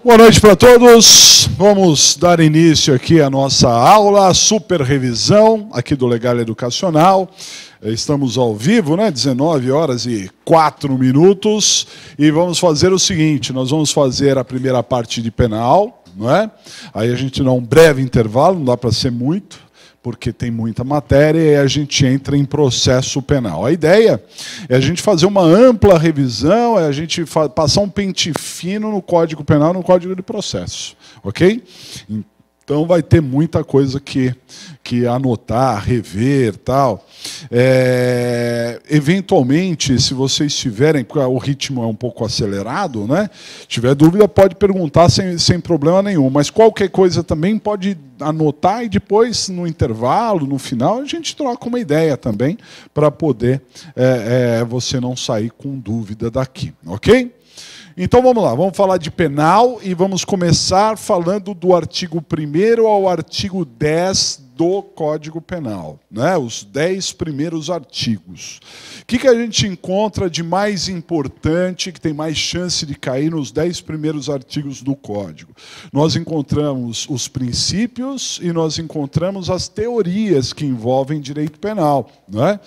Boa noite para todos. Vamos dar início aqui à nossa aula, super revisão aqui do Legal Educacional. Estamos ao vivo, né? 19 horas e 4 minutos. E vamos fazer o seguinte, nós vamos fazer a primeira parte de penal, não é? Aí a gente dá um breve intervalo, não dá para ser muito, porque tem muita matéria e a gente entra em processo penal. A ideia é a gente fazer uma ampla revisão, é a gente passar um pente fino no Código Penal e no Código de Processo, ok? Então vai ter muita coisa que anotar, rever, tal. Eventualmente, se vocês tiverem, o ritmo é um pouco acelerado, né? Tiver dúvida, pode perguntar sem problema nenhum. Mas qualquer coisa também pode anotar e depois, no intervalo, no final, a gente troca uma ideia também para poder você não sair com dúvida daqui, ok? Então vamos lá, vamos falar de penal e vamos começar falando do artigo 1º ao artigo 10 do Código Penal, né? Os 10 primeiros artigos. O que a gente encontra de mais importante, que tem mais chance de cair nos 10 primeiros artigos do Código? Nós encontramos os princípios e nós encontramos as teorias que envolvem direito penal, né?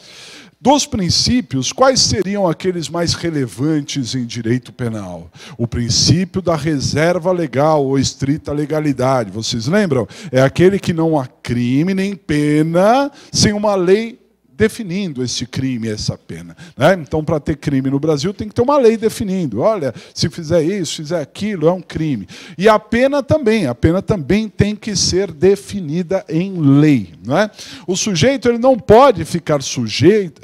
Dos princípios, quais seriam aqueles mais relevantes em direito penal? O princípio da reserva legal ou estrita legalidade. Vocês lembram? É aquele que não há crime nem pena sem uma lei definindo esse crime, essa pena, né? Então, para ter crime no Brasil, tem que ter uma lei definindo. Olha, se fizer isso, fizer aquilo, é um crime. E a pena também tem que ser definida em lei, né? O sujeito ele não pode ficar sujeito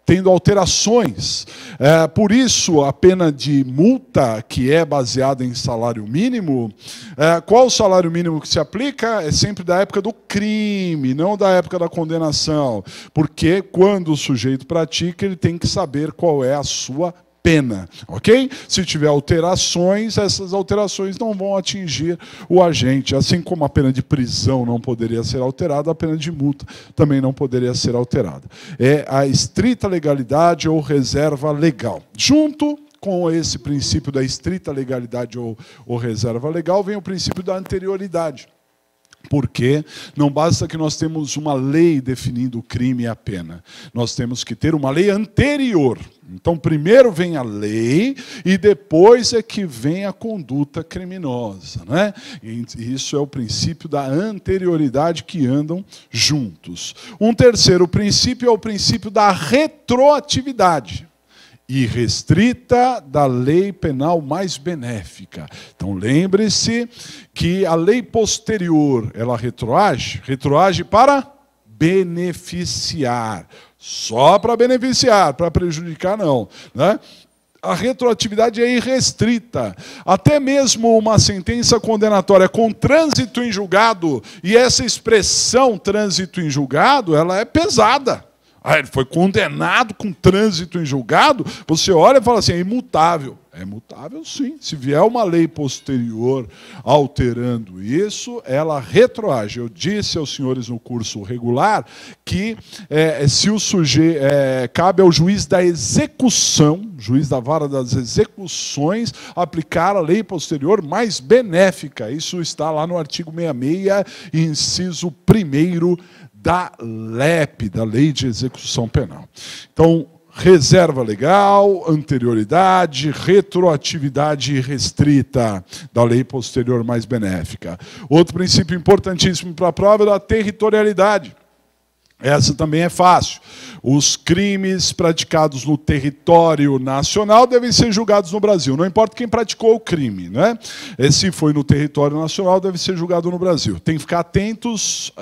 tendo alterações. Por isso, a pena de multa, que é baseada em salário mínimo, qual o salário mínimo que se aplica? É sempre da época do crime, não da época da condenação. Porque quando o sujeito pratica, ele tem que saber qual é a sua pena, ok? Se tiver alterações, essas alterações não vão atingir o agente. Assim como a pena de prisão não poderia ser alterada, a pena de multa também não poderia ser alterada. É a estrita legalidade ou reserva legal. Junto com esse princípio da estrita legalidade ou reserva legal, vem o princípio da anterioridade. Porque não basta que nós temos uma lei definindo o crime e a pena. Nós temos que ter uma lei anterior. Então, primeiro vem a lei e depois é que vem a conduta criminosa, né? E isso é o princípio da anterioridade que andam juntos. Um terceiro princípio é o princípio da retroatividade. Irrestrita da lei penal mais benéfica. Então, lembre-se que a lei posterior, ela retroage para beneficiar. Só para beneficiar, para prejudicar não, né? A retroatividade é irrestrita. Até mesmo uma sentença condenatória com trânsito em julgado, e essa expressão trânsito em julgado, ela é pesada. Ele foi condenado com trânsito em julgado, você olha e fala assim, é imutável. É imutável, sim. Se vier uma lei posterior alterando isso, ela retroage. Eu disse aos senhores no curso regular que se o sujeito cabe ao juiz da execução, juiz da vara das execuções, aplicar a lei posterior mais benéfica. Isso está lá no artigo 66, inciso 1º, da LEP, da Lei de Execução Penal. Então, reserva legal, anterioridade, retroatividade irrestrita da lei posterior mais benéfica. Outro princípio importantíssimo para a prova é da territorialidade. Essa também é fácil. Os crimes praticados no território nacional devem ser julgados no Brasil. Não importa quem praticou o crime, né? Se foi no território nacional, deve ser julgado no Brasil. Tem que ficar atentos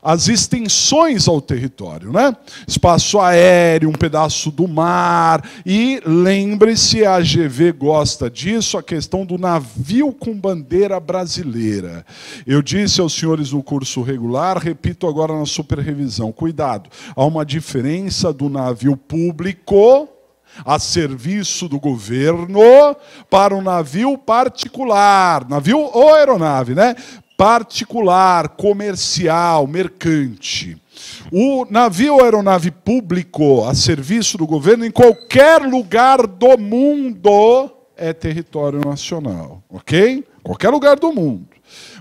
as extensões ao território, né? Espaço aéreo, um pedaço do mar. E lembre-se, a AGV gosta disso, a questão do navio com bandeira brasileira. Eu disse aos senhores no curso regular, repito agora na superrevisão, cuidado, há uma diferença do navio público a serviço do governo para um navio particular, navio ou aeronave, né? Particular, comercial, mercante. O navio ou aeronave público a serviço do governo, em qualquer lugar do mundo, é território nacional, ok? Qualquer lugar do mundo.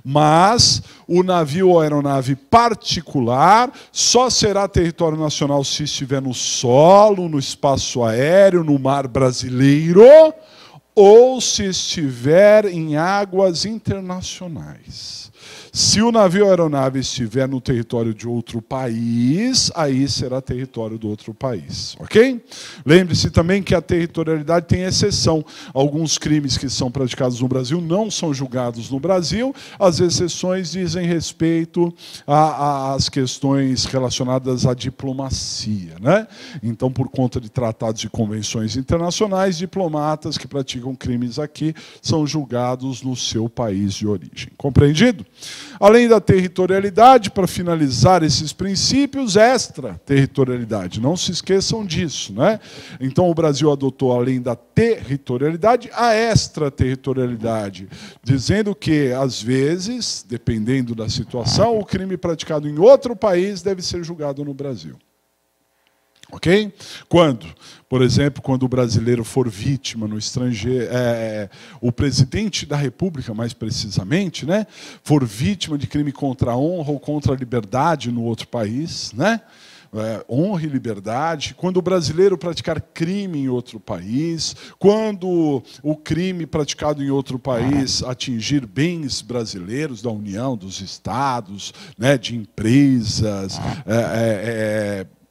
Mas o navio ou aeronave particular só será território nacional se estiver no solo, no espaço aéreo, no mar brasileiro, ou se estiver em águas internacionais. Se o navio ou aeronave estiver no território de outro país, aí será território do outro país, ok? Lembre-se também que a territorialidade tem exceção. Alguns crimes que são praticados no Brasil não são julgados no Brasil. As exceções dizem respeito às questões relacionadas à diplomacia, né? Então, por conta de tratados e convenções internacionais, diplomatas que praticam crimes aqui são julgados no seu país de origem. Compreendido? Além da territorialidade, para finalizar esses princípios, extraterritorialidade. Não se esqueçam disso, né? Então, o Brasil adotou, além da territorialidade, a extraterritorialidade, dizendo que, às vezes, dependendo da situação, o crime praticado em outro país deve ser julgado no Brasil. Ok? Quando? Por exemplo, quando o brasileiro for vítima no estrangeiro, o presidente da República, mais precisamente, né, for vítima de crime contra a honra ou contra a liberdade no outro país, né? Honra e liberdade, quando o brasileiro praticar crime em outro país, quando o crime praticado em outro país atingir bens brasileiros da União, dos estados, né, de empresas,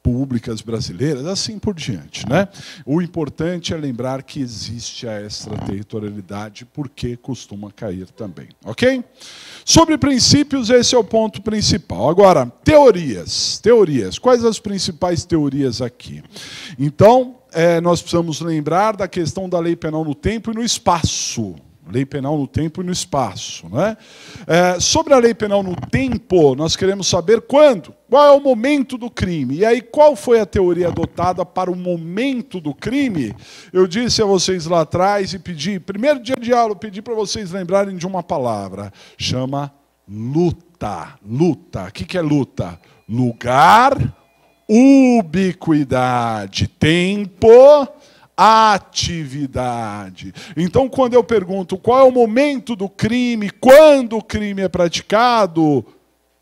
públicas brasileiras, assim por diante, né? O importante é lembrar que existe a extraterritorialidade, porque costuma cair também, ok? Sobre princípios, esse é o ponto principal. Agora, teorias. Quais as principais teorias aqui? Então, nós precisamos lembrar da questão da lei penal no tempo e no espaço. Lei penal no tempo e no espaço, né? Sobre a lei penal no tempo, nós queremos saber quando, qual é o momento do crime. E aí, qual foi a teoria adotada para o momento do crime? Eu disse a vocês lá atrás e pedi, primeiro dia de aula, pedi para vocês lembrarem de uma palavra, chama luta. Luta. O que é luta? Lugar, ubiquidade, tempo, atividade. Então, quando eu pergunto qual é o momento do crime, quando o crime é praticado,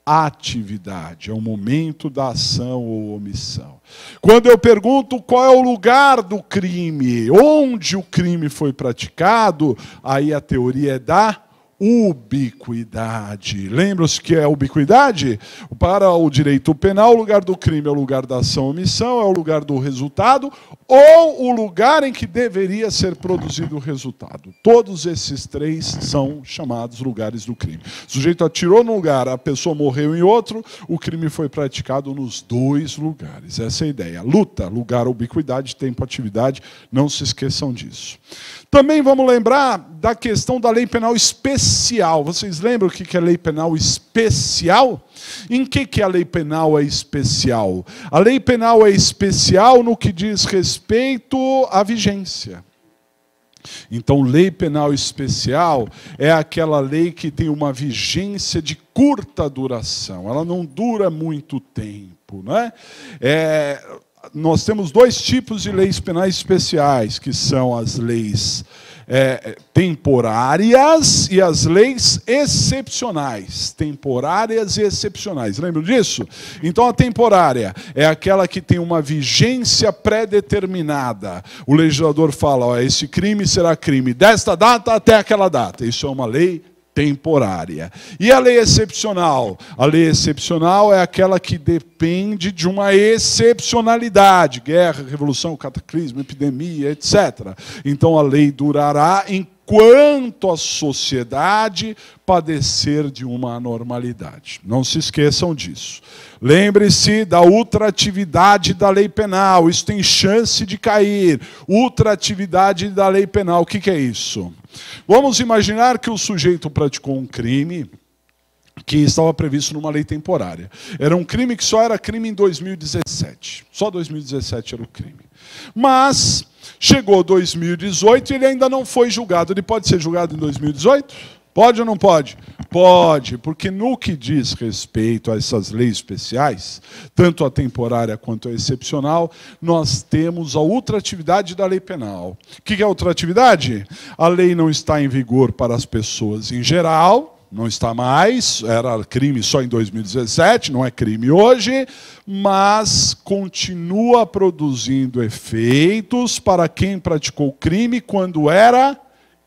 atividade, é o momento da ação ou omissão. Quando eu pergunto qual é o lugar do crime, onde o crime foi praticado, aí a teoria é da ubiquidade. Lembram-se que é ubiquidade? Para o direito penal, o lugar do crime é o lugar da ação ou omissão, é o lugar do resultado, ou o lugar em que deveria ser produzido o resultado. Todos esses três são chamados lugares do crime. O sujeito atirou num lugar, a pessoa morreu em outro, o crime foi praticado nos dois lugares. Essa é a ideia. Luta, lugar, ubiquidade, tempo, atividade, não se esqueçam disso. Também vamos lembrar da questão da lei penal especial. Vocês lembram o que é lei penal especial? Em que a lei penal é especial? A lei penal é especial no que diz respeito à vigência. Então, lei penal especial é aquela lei que tem uma vigência de curta duração. Ela não dura muito tempo, né? Nós temos dois tipos de leis penais especiais, que são as leis temporárias e as leis excepcionais. Temporárias e excepcionais. Lembram disso? Então, a temporária é aquela que tem uma vigência pré-determinada. O legislador fala, ó, esse crime será crime desta data até aquela data. Isso é uma lei temporária. E a lei excepcional? A lei excepcional é aquela que depende de uma excepcionalidade, guerra, revolução, cataclismo, epidemia, etc. Então a lei durará enquanto a sociedade padecer de uma anormalidade. Não se esqueçam disso. Lembre-se da ultratividade da lei penal. Isso tem chance de cair. Ultratividade da lei penal. O que é isso? Vamos imaginar que o sujeito praticou um crime que estava previsto numa lei temporária. Era um crime que só era crime em 2017. Só 2017 era o crime. Mas chegou 2018 e ele ainda não foi julgado. Ele pode ser julgado em 2018? Pode ou não pode? Pode, porque no que diz respeito a essas leis especiais, tanto a temporária quanto a excepcional, nós temos a ultratividade da lei penal. O que é a ultratividade? A lei não está em vigor para as pessoas em geral, não está mais, era crime só em 2017, não é crime hoje, mas continua produzindo efeitos para quem praticou crime quando era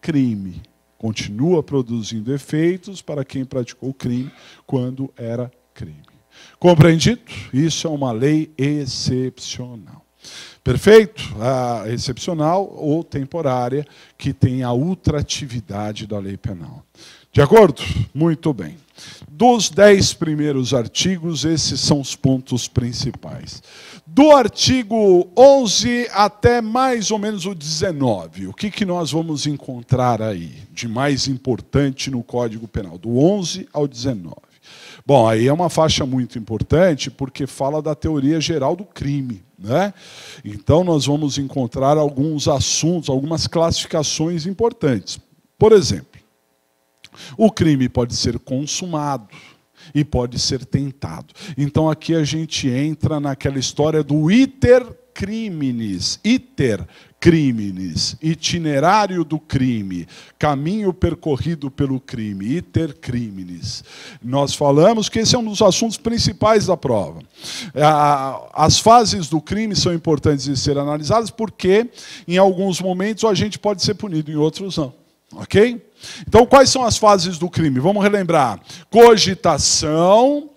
crime. Continua produzindo efeitos para quem praticou crime quando era crime. Compreendido? Isso é uma lei excepcional. Perfeito? A excepcional ou temporária, que tem a ultratividade da lei penal. De acordo? Muito bem. Dos 10 primeiros artigos, esses são os pontos principais. Do artigo 11 até mais ou menos o 19, o que nós vamos encontrar aí de mais importante no Código Penal? Do 11 ao 19. Bom, aí é uma faixa muito importante porque fala da teoria geral do crime, né? Então nós vamos encontrar alguns assuntos, algumas classificações importantes. Por exemplo, o crime pode ser consumado e pode ser tentado. Então aqui a gente entra naquela história do iter criminis, itinerário do crime, caminho percorrido pelo crime, iter criminis. Nós falamos que esse é um dos assuntos principais da prova. As fases do crime são importantes de ser analisadas porque em alguns momentos o agente pode ser punido, em outros não. Ok? Então, quais são as fases do crime? Vamos relembrar. Cogitação,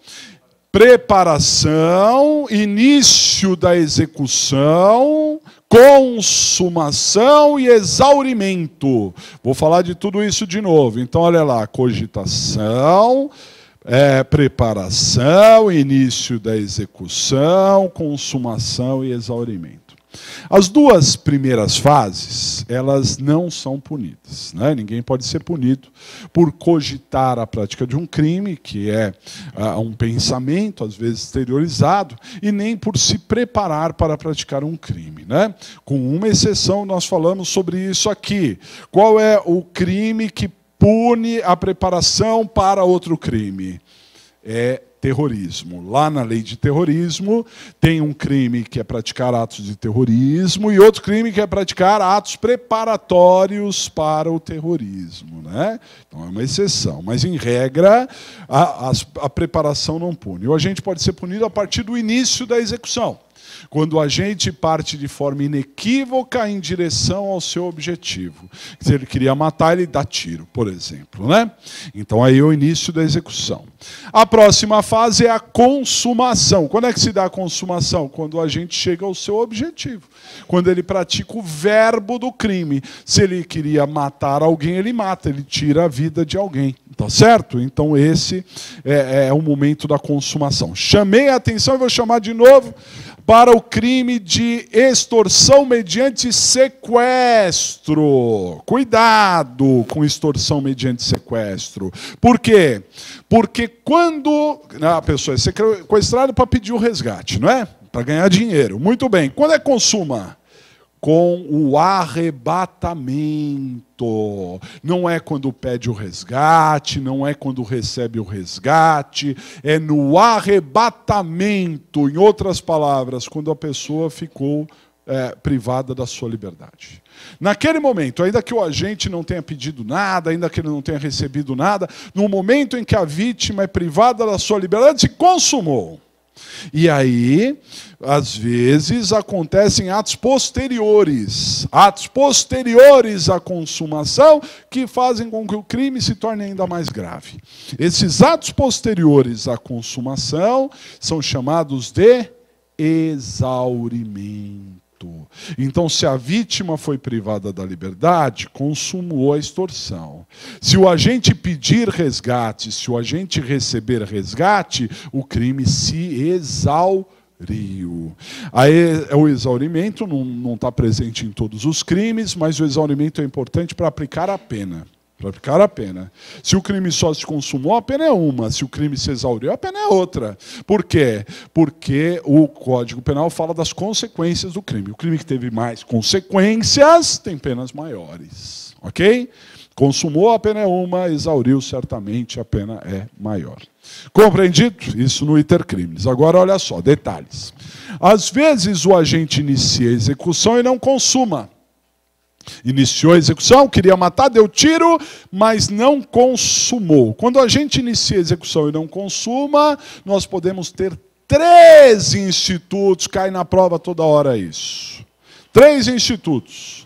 preparação, início da execução, consumação e exaurimento. Vou falar de tudo isso de novo. Então, olha lá. Cogitação, preparação, início da execução, consumação e exaurimento. As duas primeiras fases, elas não são punidas, né? Ninguém pode ser punido por cogitar a prática de um crime, que é um pensamento, às vezes exteriorizado, e nem por se preparar para praticar um crime, né? Com uma exceção, nós falamos sobre isso aqui. Qual é o crime que pune a preparação para outro crime? É terrorismo. Lá na lei de terrorismo, tem um crime que é praticar atos de terrorismo e outro crime que é praticar atos preparatórios para o terrorismo, né? Então é uma exceção. Mas, em regra, a preparação não pune. O agente pode ser punido a partir do início da execução, quando o agente parte de forma inequívoca em direção ao seu objetivo. Se ele queria matar, ele dá tiro, por exemplo, né? Então aí é o início da execução. A próxima fase é a consumação. Quando é que se dá a consumação? Quando o agente chega ao seu objetivo. Quando ele pratica o verbo do crime. Se ele queria matar alguém, ele mata, ele tira a vida de alguém. Tá certo? Então esse é o momento da consumação. Chamei a atenção e vou chamar de novo para o crime de extorsão mediante sequestro. Cuidado com extorsão mediante sequestro. Por quê? Porque quando a pessoa é sequestrada para pedir o resgate, não é? Para ganhar dinheiro. Muito bem. Quando é consuma? Com o arrebatamento. Não é quando pede o resgate, não é quando recebe o resgate, é no arrebatamento. Em outras palavras, quando a pessoa ficou privada da sua liberdade. Naquele momento, ainda que o agente não tenha pedido nada, ainda que ele não tenha recebido nada, no momento em que a vítima é privada da sua liberdade, se consumou. E aí, às vezes, acontecem atos posteriores à consumação, que fazem com que o crime se torne ainda mais grave. Esses atos posteriores à consumação são chamados de exaurimento. Então, se a vítima foi privada da liberdade, consumou a extorsão. Se o agente pedir resgate, se o agente receber resgate, o crime se exauriu. Aí, o exaurimento não está presente em todos os crimes, mas o exaurimento é importante para aplicar a pena. Praticar a pena. Se o crime só se consumou, a pena é uma. Se o crime se exauriu, a pena é outra. Por quê? Porque o Código Penal fala das consequências do crime. O crime que teve mais consequências tem penas maiores. Ok? Consumou, a pena é uma. Exauriu, certamente, a pena é maior. Compreendido? Isso no iter crimes. Agora, olha só, detalhes. Às vezes, o agente inicia a execução e não consuma. Iniciou a execução, queria matar, deu tiro, mas não consumou. Quando a gente inicia a execução e não consuma, nós podemos ter 3 institutos, cai na prova toda hora isso. 3 institutos.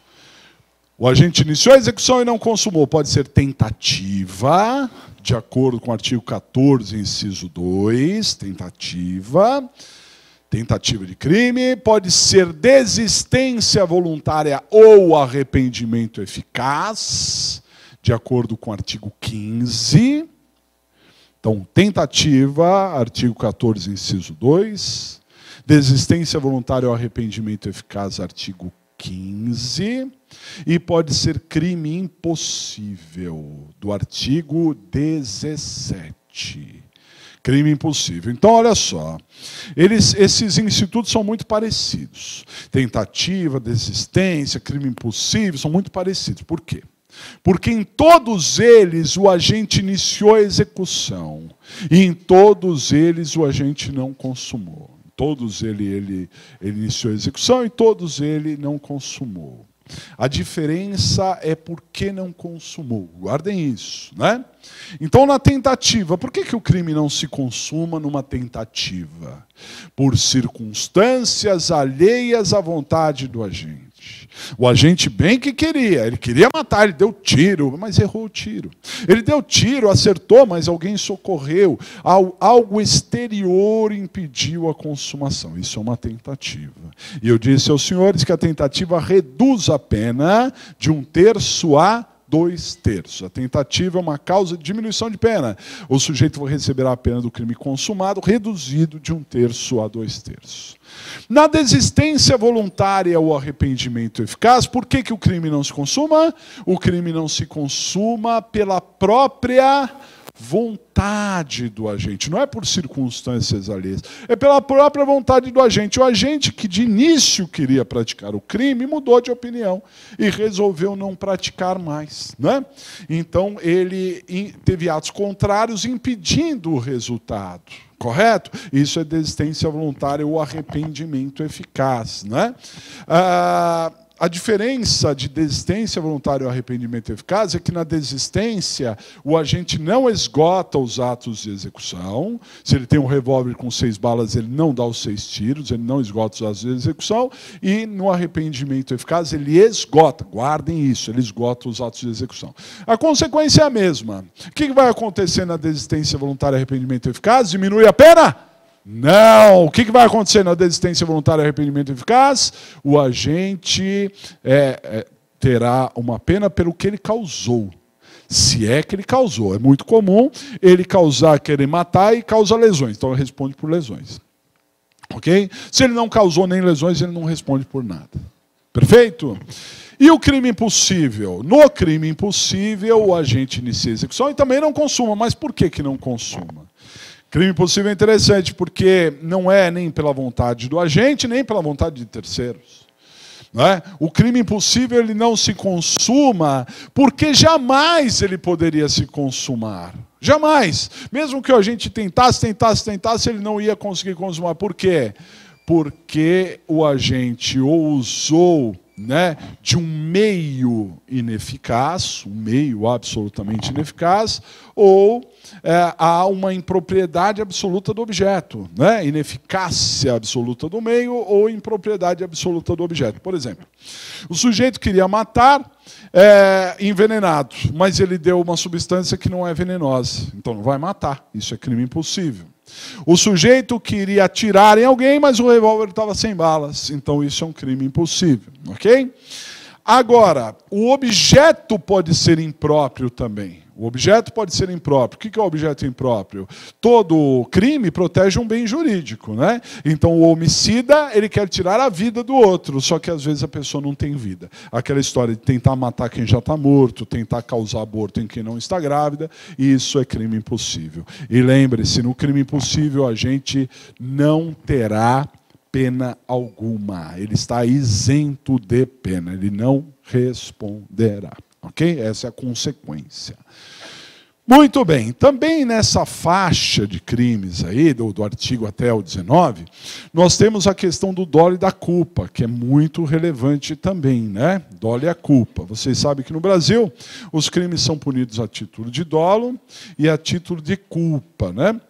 O agente iniciou a execução e não consumou. Pode ser tentativa, de acordo com o artigo 14, inciso 2, tentativa de crime, pode ser desistência voluntária ou arrependimento eficaz, de acordo com o artigo 15. Então, tentativa, artigo 14, inciso 2. Desistência voluntária ou arrependimento eficaz, artigo 15. E pode ser crime impossível, do artigo 17. Crime impossível. Então, olha só, esses institutos são muito parecidos. Tentativa, desistência, crime impossível, são muito parecidos. Por quê? Porque em todos eles o agente iniciou a execução e em todos eles o agente não consumou. Em todos ele iniciou a execução e em todos ele não consumou. A diferença é por que não consumou. Guardem isso, né? Então, na tentativa, por que o crime não se consuma numa tentativa? Por circunstâncias alheias à vontade do agente. O agente bem que queria, ele queria matar, ele deu tiro, mas errou o tiro. Ele deu tiro, acertou, mas alguém socorreu. Algo exterior impediu a consumação. Isso é uma tentativa. E eu disse aos senhores que a tentativa reduz a pena de 1/3 a 2/3. A tentativa é uma causa de diminuição de pena. O sujeito receberá a pena do crime consumado reduzido de 1/3 a 2/3. Na desistência voluntária ou arrependimento eficaz, por que o crime não se consuma? O crime não se consuma pela própria vontade do agente, não é por circunstâncias alheias, é pela própria vontade do agente. O agente que de início queria praticar o crime mudou de opinião e resolveu não praticar mais, né? Então ele teve atos contrários impedindo o resultado. Correto? Isso é desistência voluntária ou arrependimento eficaz, né? A diferença de desistência voluntária e arrependimento eficaz é que na desistência o agente não esgota os atos de execução. Se ele tem um revólver com 6 balas, ele não dá os 6 tiros, ele não esgota os atos de execução. E no arrependimento eficaz, ele esgota, guardem isso, ele esgota os atos de execução. A consequência é a mesma. O que vai acontecer na desistência voluntária e arrependimento eficaz? Diminui a pena? Não! O que vai acontecer na desistência voluntária e arrependimento eficaz? O agente terá uma pena pelo que ele causou. Se é que ele causou. É muito comum ele causar, querer matar e causa lesões. Então ele responde por lesões. Ok? Se ele não causou nem lesões, ele não responde por nada. Perfeito? E o crime impossível? No crime impossível, o agente inicia a execução e também não consuma. Mas por que não consuma? Crime impossível é interessante porque não é nem pela vontade do agente, nem pela vontade de terceiros. Não é? O crime impossível ele não se consuma porque jamais ele poderia se consumar. Jamais. Mesmo que o agente tentasse, ele não ia conseguir consumar. Por quê? Porque o agente ou usou de um meio ineficaz, um meio absolutamente ineficaz, ou há uma impropriedade absoluta do objeto, ineficácia absoluta do meio ou impropriedade absoluta do objeto. Por exemplo, o sujeito queria matar envenenado, mas ele deu uma substância que não é venenosa, então não vai matar, isso é crime impossível. O sujeito queria atirar em alguém, mas o revólver estava sem balas. Então isso é um crime impossível. Ok? Agora, o objeto pode ser impróprio também. O objeto pode ser impróprio. O que é o objeto impróprio? Todo crime protege um bem jurídico, né? Então o homicida, ele quer tirar a vida do outro, só que às vezes a pessoa não tem vida. Aquela história de tentar matar quem já está morto, tentar causar aborto em quem não está grávida, isso é crime impossível. E lembre-se, no crime impossível a gente não terá pena alguma. Ele está isento de pena, ele não responderá. Ok? Essa é a consequência. Muito bem. Também nessa faixa de crimes aí, do artigo até o 19, nós temos a questão do dolo e da culpa, que é muito relevante também, né? Dolo e a culpa. Vocês sabem que no Brasil os crimes são punidos a título de dolo e a título de culpa, né?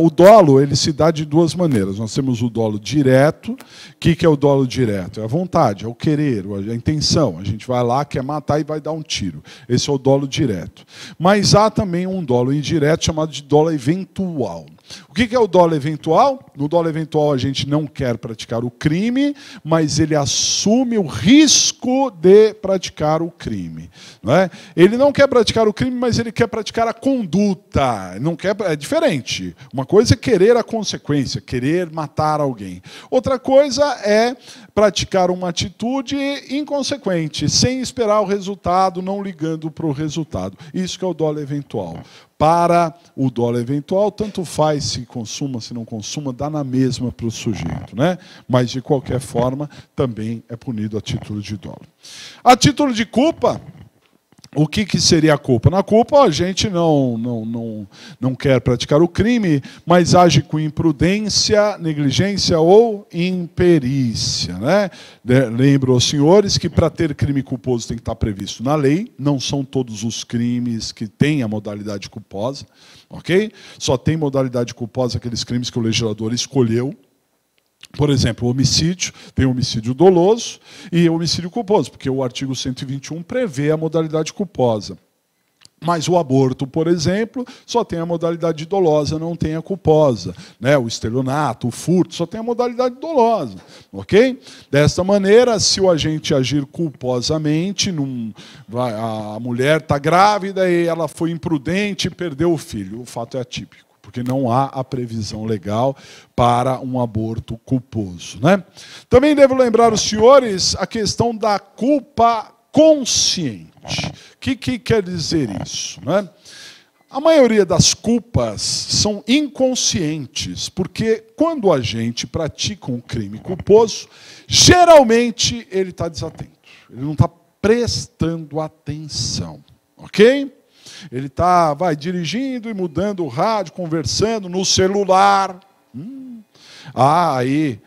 O dolo, ele se dá de duas maneiras. Nós temos o dolo direto. O que é o dolo direto? É a vontade, é o querer, a intenção. A gente vai lá, quer matar e vai dar um tiro. Esse é o dolo direto. Mas há também um dolo indireto chamado de dolo eventual. O que é o dolo eventual? No dolo eventual a gente não quer praticar o crime, mas ele assume o risco de praticar o crime. Não é? Ele não quer praticar o crime, mas ele quer praticar a conduta. Não quer, é diferente. Uma coisa é querer a consequência, querer matar alguém. Outra coisa é praticar uma atitude inconsequente, sem esperar o resultado, não ligando para o resultado. Isso que é o dolo eventual. Para o dolo eventual, tanto faz se consuma, se não consuma, dá na mesma para o sujeito, né? Mas, de qualquer forma, também é punido a título de dolo. A título de culpa, o que seria a culpa? Na culpa, a gente não quer praticar o crime, mas age com imprudência, negligência ou imperícia, né? Lembro aos senhores que para ter crime culposo tem que estar previsto na lei, não são todos os crimes que têm a modalidade culposa, ok? Só tem modalidade culposa aqueles crimes que o legislador escolheu. Por exemplo, o homicídio, tem homicídio doloso e homicídio culposo, porque o artigo 121 prevê a modalidade culposa. Mas o aborto, por exemplo, só tem a modalidade dolosa, não tem a culposa. Né? O estelionato, o furto, só tem a modalidade dolosa. Ok? Desta maneira, se o agente agir culposamente, a mulher está grávida e ela foi imprudente e perdeu o filho. O fato é atípico, porque não há a previsão legal para um aborto culposo. Né? Também devo lembrar os senhores a questão da culpa consciente. O que quer dizer isso? Né? A maioria das culpas são inconscientes, porque quando a gente pratica um crime culposo, geralmente ele está desatento, ele não está prestando atenção. Ok? Ele está dirigindo e mudando o rádio, conversando no celular. Há aí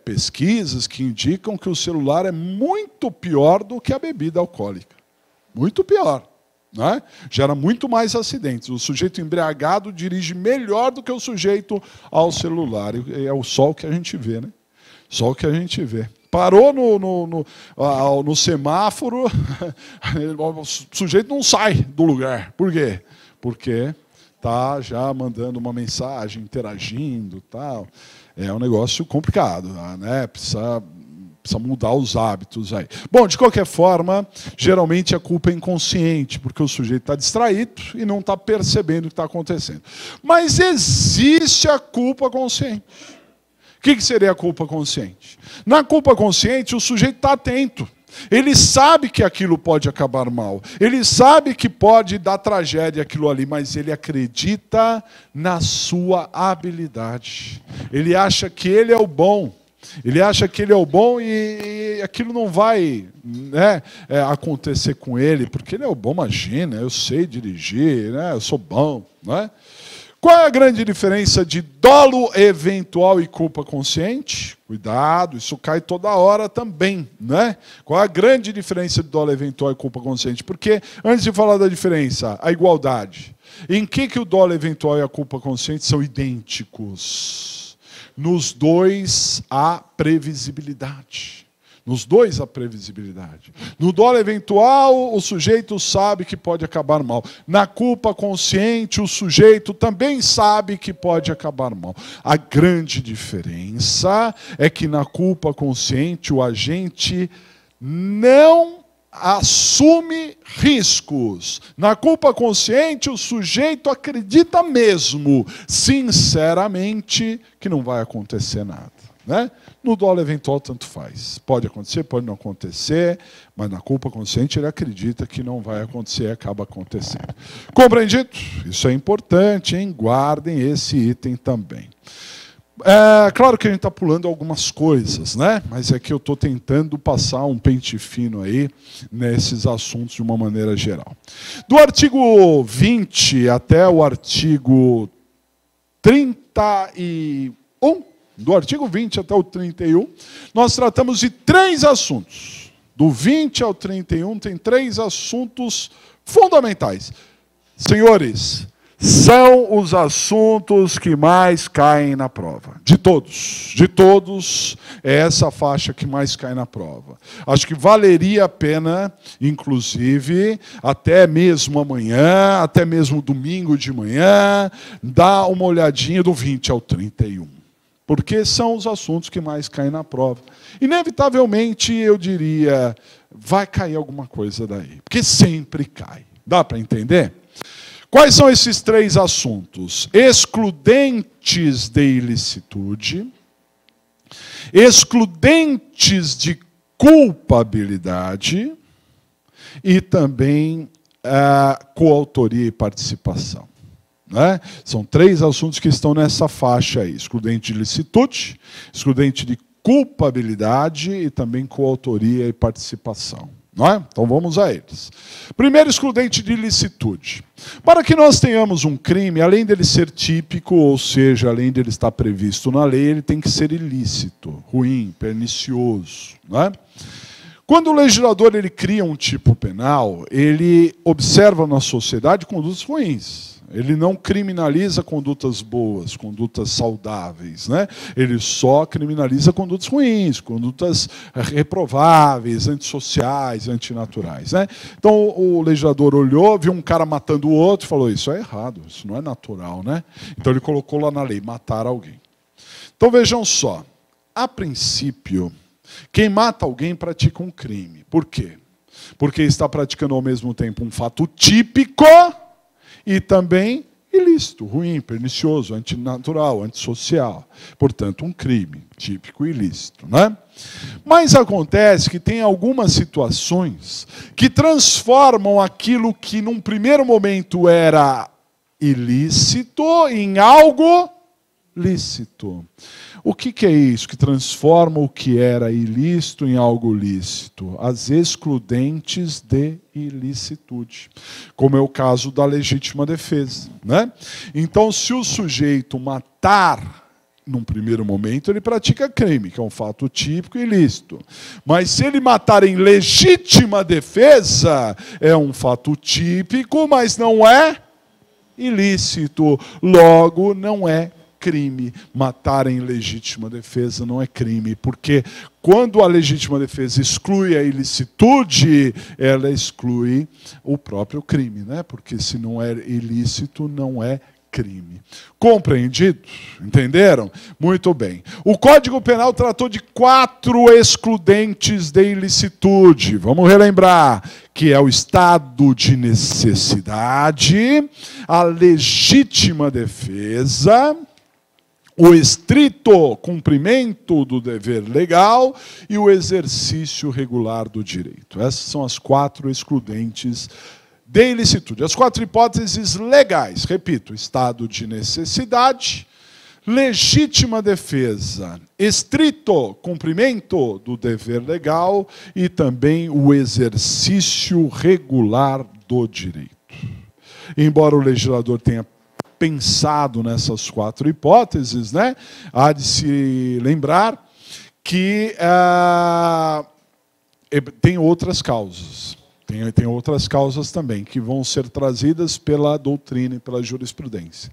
pesquisas que indicam que o celular é muito pior do que a bebida alcoólica. Muito pior. Né? Gera muito mais acidentes. O sujeito embriagado dirige melhor do que o sujeito ao celular. É só o que a gente vê, né? Só o que a gente vê. Parou no semáforo, o sujeito não sai do lugar. Por quê? Porque está já mandando uma mensagem, interagindo, tal. É um negócio complicado, né? Precisa mudar os hábitos aí. Bom, de qualquer forma, geralmente a culpa é inconsciente, porque o sujeito está distraído e não está percebendo o que está acontecendo. Mas existe a culpa consciente. O que seria a culpa consciente? Na culpa consciente, o sujeito está atento. Ele sabe que aquilo pode acabar mal. Ele sabe que pode dar tragédia aquilo ali, mas ele acredita na sua habilidade. Ele acha que ele é o bom. Ele acha que ele é o bom e aquilo não vai, né, acontecer com ele, porque ele é o bom, imagina, eu sei dirigir, né, eu sou bom. Né? Qual é a grande diferença de dolo eventual e culpa consciente? Cuidado, isso cai toda hora também. Né? Qual é a grande diferença de dolo eventual e culpa consciente? Porque, antes de falar da diferença, a igualdade. Em que o dolo eventual e a culpa consciente são idênticos? Nos dois há previsibilidade. Nos dois há previsibilidade. No dolo eventual, o sujeito sabe que pode acabar mal. Na culpa consciente, o sujeito também sabe que pode acabar mal. A grande diferença é que na culpa consciente, o agente não assume riscos. Na culpa consciente, o sujeito acredita mesmo, sinceramente, que não vai acontecer nada, né? No dolo eventual, tanto faz. Pode acontecer, pode não acontecer, mas na culpa consciente ele acredita que não vai acontecer e acaba acontecendo. Compreendido? Isso é importante, hein? Guardem esse item também. É claro que a gente está pulando algumas coisas, né? Mas é que eu estou tentando passar um pente fino aí nesses assuntos de uma maneira geral. Do artigo 20 até o artigo 31, do artigo 20 até o 31, nós tratamos de 3 assuntos. Do 20 ao 31 tem 3 assuntos fundamentais. Senhores, são os assuntos que mais caem na prova. De todos, é essa faixa que mais cai na prova. Acho que valeria a pena, inclusive, até mesmo amanhã, até mesmo domingo de manhã, dar uma olhadinha do 20 ao 31. Porque são os assuntos que mais caem na prova. Inevitavelmente, eu diria, vai cair alguma coisa daí. Porque sempre cai. Dá para entender? Quais são esses 3 assuntos? Excludentes de ilicitude, excludentes de culpabilidade e também coautoria e participação. Né? São 3 assuntos que estão nessa faixa aí. Excludente de ilicitude, excludente de culpabilidade e também coautoria e participação. Não é? Então vamos a eles. Primeiro, excludente de ilicitude. Para que nós tenhamos um crime, além dele ser típico, ou seja, além dele estar previsto na lei, ele tem que ser ilícito, ruim, pernicioso. Não é? Quando o legislador ele cria um tipo penal, ele observa na sociedade condutas ruins. Ele não criminaliza condutas boas, condutas saudáveis, né? Ele só criminaliza condutas ruins, condutas reprováveis, antissociais, antinaturais, né? Então o legislador olhou, viu um cara matando o outro e falou, isso é errado, isso não é natural, né? Então ele colocou lá na lei, matar alguém. Então vejam só, a princípio, quem mata alguém pratica um crime. Por quê? Porque está praticando ao mesmo tempo um fato típico e também ilícito, ruim, pernicioso, antinatural, antissocial. Portanto, um crime típico e ilícito, né? Mas acontece que tem algumas situações que transformam aquilo que num primeiro momento era ilícito em algo lícito. O que é isso que transforma o que era ilícito em algo lícito? As excludentes de ilicitude, como é o caso da legítima defesa, né? Então, se o sujeito matar, num primeiro momento, ele pratica crime, que é um fato típico e ilícito. Mas se ele matar em legítima defesa, é um fato típico, mas não é ilícito. Logo, não é crime. Matar em legítima defesa não é crime, porque quando a legítima defesa exclui a ilicitude, ela exclui o próprio crime, né? Porque se não é ilícito, não é crime. Compreendido? Entenderam? Muito bem. O Código Penal tratou de 4 excludentes de ilicitude. Vamos relembrar, que é o estado de necessidade, a legítima defesa, o estrito cumprimento do dever legal e o exercício regular do direito. Essas são as 4 excludentes de ilicitude. As 4 hipóteses legais, repito, estado de necessidade, legítima defesa, estrito cumprimento do dever legal e também o exercício regular do direito. Embora o legislador tenha pensado nessas 4 hipóteses, né, há de se lembrar que tem outras causas. Tem outras causas também, que vão ser trazidas pela doutrina e pela jurisprudência.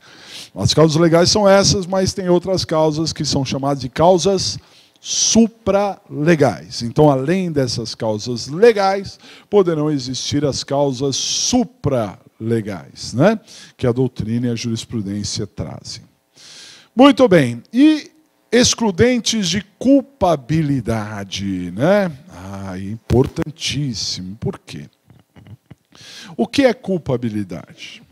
As causas legais são essas, mas tem outras causas que são chamadas de causas supralegais. Então, além dessas causas legais, poderão existir as causas supralegais, né? Que a doutrina e a jurisprudência trazem. Muito bem. E excludentes de culpabilidade, né? Importantíssimo. Por quê? O que é culpabilidade?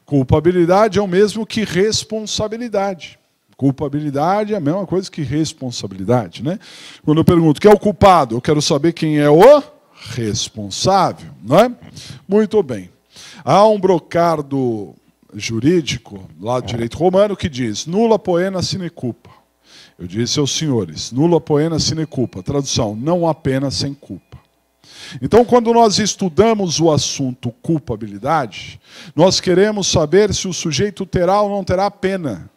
Culpabilidade é o mesmo que responsabilidade. Culpabilidade é a mesma coisa que responsabilidade, né? Quando eu pergunto quem é o culpado, eu quero saber quem é o responsável, não é? Muito bem. Há um brocardo jurídico, lá do direito romano, que diz nulla poena sine culpa. Eu disse aos senhores, nulla poena sine culpa. Tradução, não há pena sem culpa. Então, quando nós estudamos o assunto culpabilidade, nós queremos saber se o sujeito terá ou não terá pena.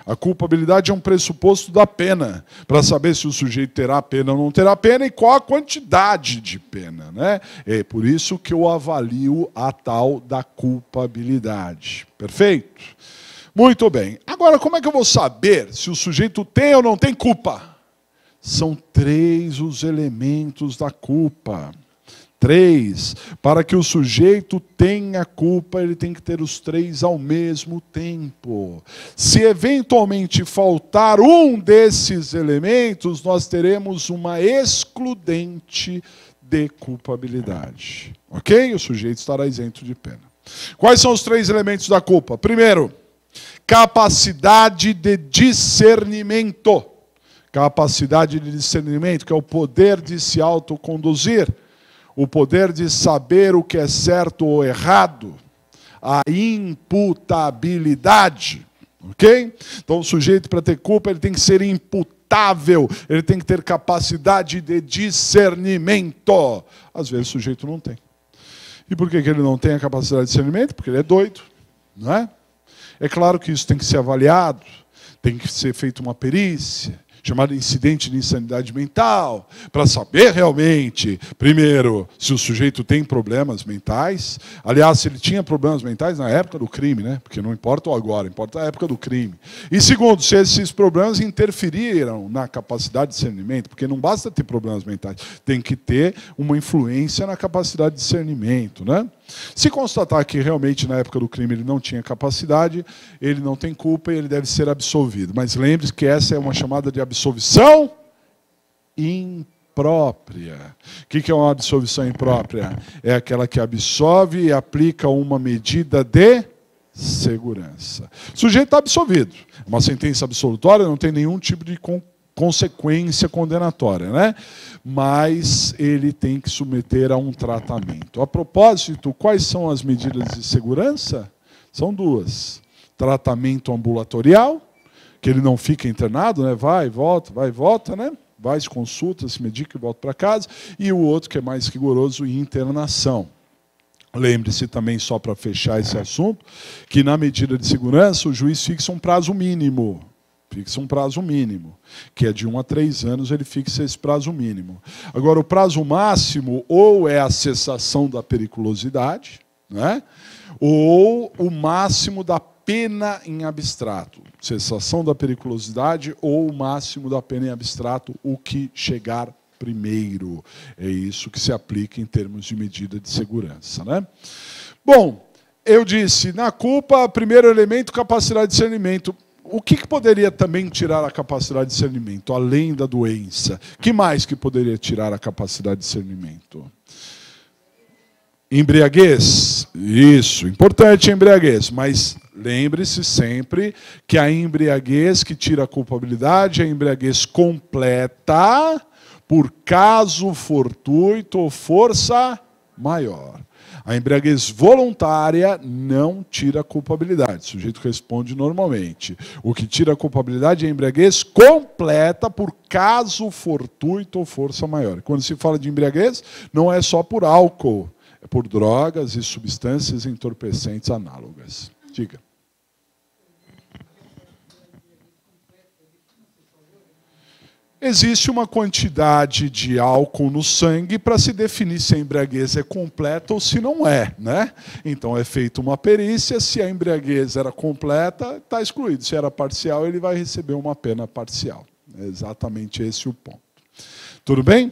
A culpabilidade é um pressuposto da pena, para saber se o sujeito terá pena ou não terá pena e qual a quantidade de pena, né? É por isso que eu avalio a tal da culpabilidade. Perfeito? Muito bem. Agora, como é que eu vou saber se o sujeito tem ou não tem culpa? São 3 os elementos da culpa. 3. Para que o sujeito tenha culpa, ele tem que ter os 3 ao mesmo tempo. Se eventualmente faltar um desses elementos, nós teremos uma excludente de culpabilidade. Ok? O sujeito estará isento de pena. Quais são os 3 elementos da culpa? Primeiro, capacidade de discernimento. Capacidade de discernimento, que é o poder de se autoconduzir. O poder de saber o que é certo ou errado, a imputabilidade, ok? Então o sujeito, para ter culpa, ele tem que ser imputável, ele tem que ter capacidade de discernimento. Às vezes o sujeito não tem. E por que ele não tem a capacidade de discernimento? Porque ele é doido, não é? É claro que isso tem que ser avaliado, tem que ser feita uma perícia, chamado incidente de insanidade mental, para saber realmente, primeiro, se o sujeito tem problemas mentais. Aliás, se ele tinha problemas mentais na época do crime, né? Porque não importa o agora, importa a época do crime. E segundo, se esses problemas interferiram na capacidade de discernimento, porque não basta ter problemas mentais, tem que ter uma influência na capacidade de discernimento, né? Se constatar que realmente na época do crime ele não tinha capacidade, ele não tem culpa e ele deve ser absolvido. Mas lembre-se que essa é uma chamada de absolvição imprópria. O que é uma absolvição imprópria? É aquela que absolve e aplica uma medida de segurança. O sujeito está absolvido. Uma sentença absolutória não tem nenhum tipo de consequência condenatória, né? Mas ele tem que submeter a um tratamento. A propósito, quais são as medidas de segurança? São 2. Tratamento ambulatorial, que ele não fica internado, né? Vai e volta, né? Vai, se consulta, se medica e volta para casa. E o outro, que é mais rigoroso, internação. Lembre-se também, só para fechar esse assunto, que na medida de segurança o juiz fixa um prazo mínimo. Fixa um prazo mínimo, que é de 1 a 3 anos, ele fixa esse prazo mínimo. Agora, o prazo máximo ou é a cessação da periculosidade, né? Ou o máximo da pena em abstrato. Cessação da periculosidade ou o máximo da pena em abstrato, o que chegar primeiro. É isso que se aplica em termos de medida de segurança, né? Bom, eu disse, na culpa, primeiro elemento, capacidade de discernimento. O que poderia também tirar a capacidade de discernimento, além da doença? O que mais que poderia tirar a capacidade de discernimento? Embriaguez. Isso, importante a embriaguez, mas lembre-se sempre que a embriaguez que tira a culpabilidade é a embriaguez completa por caso fortuito ou força maior. A embriaguez voluntária não tira a culpabilidade. O sujeito responde normalmente. O que tira a culpabilidade é a embriaguez completa por caso fortuito ou força maior. Quando se fala de embriaguez, não é só por álcool, é por drogas e substâncias entorpecentes análogas. Diga. Existe uma quantidade de álcool no sangue para se definir se a embriaguez é completa ou se não é, né? Então é feita uma perícia, se a embriaguez era completa, está excluído. Se era parcial, ele vai receber uma pena parcial. É exatamente esse o ponto. Tudo bem?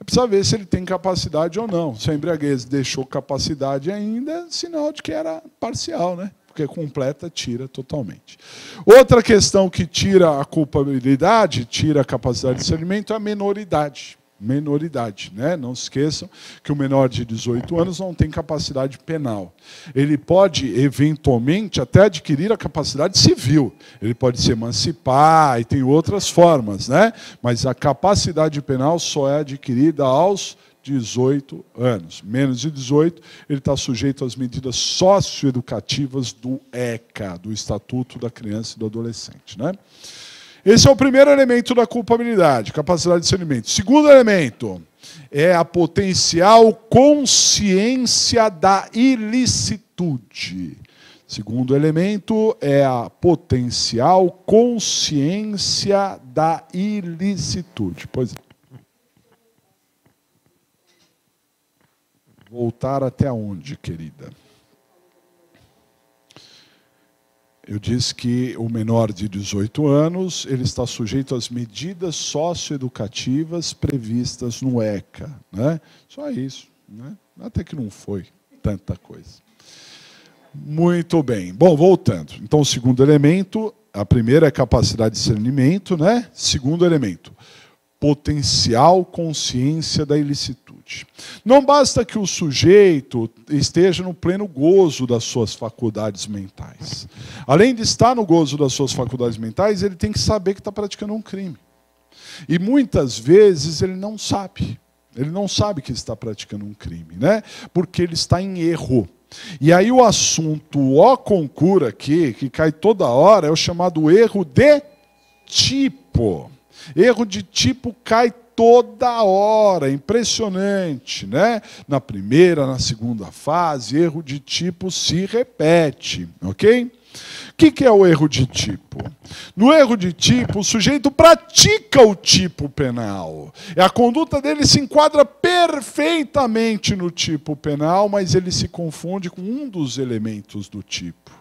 Precisa ver se ele tem capacidade ou não. Se a embriaguez deixou capacidade ainda, é sinal de que era parcial, né? Porque porque completa, tira totalmente. Outra questão que tira a culpabilidade, tira a capacidade de discernimento, é a menoridade. Menoridade, né? Não se esqueçam que o menor de 18 anos não tem capacidade penal. Ele pode, eventualmente, até adquirir a capacidade civil. Ele pode se emancipar e tem outras formas, né? Mas a capacidade penal só é adquirida aos 18 anos. Menos de 18, ele está sujeito às medidas socioeducativas do ECA, do Estatuto da Criança e do Adolescente, né? Esse é o primeiro elemento da culpabilidade, capacidade de discernimento. Segundo elemento é a potencial consciência da ilicitude. Segundo elemento é a potencial consciência da ilicitude. Pois é. Voltar até onde, querida? Eu disse que o menor de 18 anos ele está sujeito às medidas socioeducativas previstas no ECA. Né? Só isso. Né? Até que não foi tanta coisa. Muito bem. Bom, voltando. Então, o segundo elemento, a primeira é capacidade de discernimento, né? Segundo elemento, potencial consciência da ilicitude. Não basta que o sujeito esteja no pleno gozo das suas faculdades mentais. Além de estar no gozo das suas faculdades mentais, ele tem que saber que está praticando um crime. E muitas vezes ele não sabe. Ele não sabe que está praticando um crime, né? Porque ele está em erro. E aí o assunto ó concura aqui, que cai toda hora, é o chamado erro de tipo. Erro de tipo cai toda hora, impressionante, né? Na primeira, na segunda fase, erro de tipo se repete, ok? O que é o erro de tipo? No erro de tipo, o sujeito pratica o tipo penal. A conduta dele se enquadra perfeitamente no tipo penal, mas ele se confunde com um dos elementos do tipo.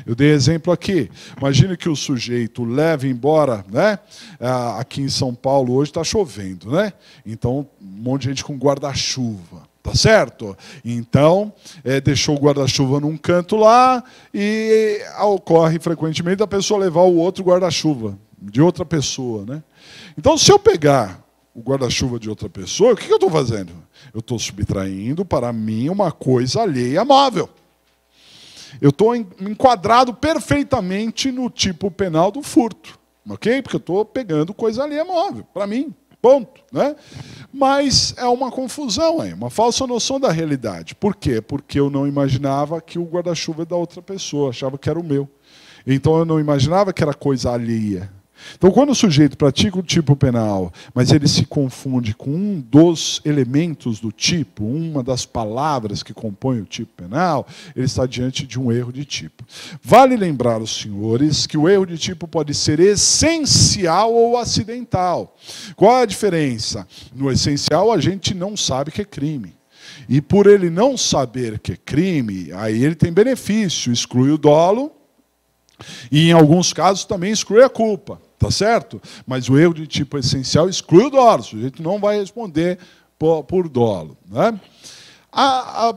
Eu dei exemplo aqui. Imagine que o sujeito leve embora, né? Aqui em São Paulo hoje está chovendo, né? Então, um monte de gente com guarda-chuva. Tá certo? Então, deixou o guarda-chuva num canto lá e ocorre frequentemente da pessoa levar o outro guarda-chuva de outra pessoa, né? Então, se eu pegar o guarda-chuva de outra pessoa, o que eu estou fazendo? Eu estou subtraindo para mim uma coisa alheia móvel. Eu estou enquadrado perfeitamente no tipo penal do furto, ok? Porque eu estou pegando coisa alheia móvel, para mim, ponto, né? Mas é uma confusão, uma falsa noção da realidade. Por quê? Porque eu não imaginava que o guarda-chuva é da outra pessoa, achava que era o meu. Então eu não imaginava que era coisa alheia. Então, quando o sujeito pratica o tipo penal, mas ele se confunde com um dos elementos do tipo, uma das palavras que compõem o tipo penal, ele está diante de um erro de tipo. Vale lembrar aos senhores que o erro de tipo pode ser essencial ou acidental. Qual é a diferença? No essencial, a gente não sabe que é crime. E por ele não saber que é crime, aí ele tem benefício, exclui o dolo, e em alguns casos também exclui a culpa. Tá certo? Mas o erro de tipo essencial exclui o dolo. O sujeito não vai responder por dolo. Né?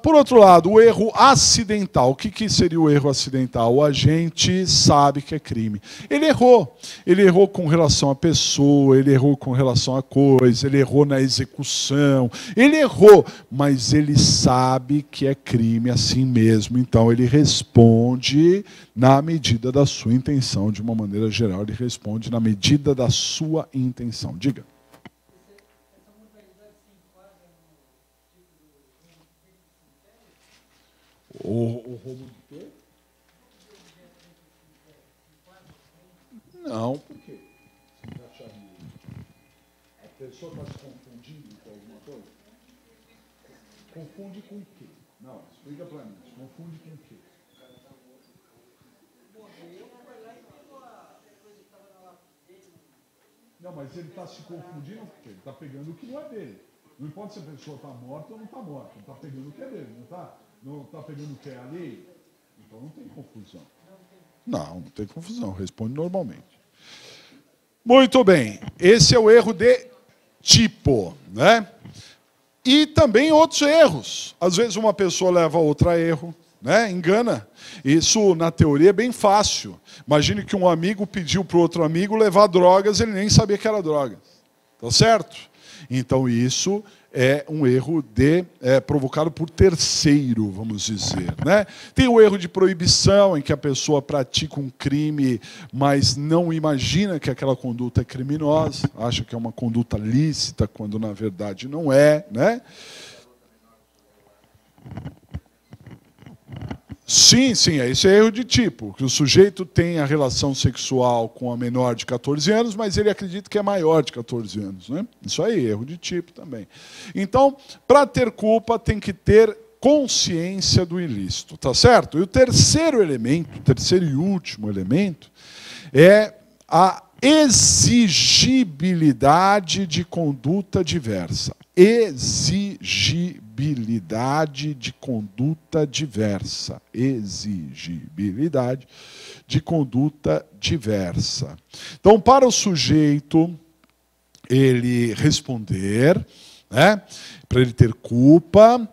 Por outro lado, o erro acidental. O que seria o erro acidental? O agente sabe que é crime. Ele errou. Ele errou com relação à pessoa, ele errou com relação à coisa, ele errou na execução. Ele errou, mas ele sabe que é crime assim mesmo. Então, ele responde na medida da sua intenção. De uma maneira geral, ele responde na medida da sua intenção. Diga. O roubo de quê? Não, por quê? A pessoa está se confundindo com alguma coisa? Confunde com o quê? Não, explica para mim. Confunde com o quê? Não, mas ele está se confundindo porque ele está pegando o que não é dele. Não importa se a pessoa está morta ou não está morta. Ele está pegando o que é dele, não está? Não está pegando o que é alheio? Então não tem confusão. Não tem confusão. Responde normalmente. Muito bem. Esse é o erro de tipo, né? E também outros erros. Às vezes uma pessoa leva a outra a erro, né? Engana. Isso, na teoria, é bem fácil. Imagine que um amigo pediu para o outro amigo levar drogas, ele nem sabia que era droga. Tá certo? Então, isso é um erro provocado por terceiro, vamos dizer, né? Tem o erro de proibição, em que a pessoa pratica um crime, mas não imagina que aquela conduta é criminosa, acha que é uma conduta lícita, quando na verdade não é, né? Sim, esse é erro de tipo, que o sujeito tem a relação sexual com a menor de 14 anos, mas ele acredita que é maior de 14 anos. Né? Isso aí, erro de tipo também. Então, para ter culpa, tem que ter consciência do ilícito, tá certo? E o terceiro elemento, o terceiro e último elemento, é a exigibilidade de conduta diversa. Exigibilidade de conduta diversa. Exigibilidade de conduta diversa. Então, para o sujeito ele responder, né, para ele ter culpa,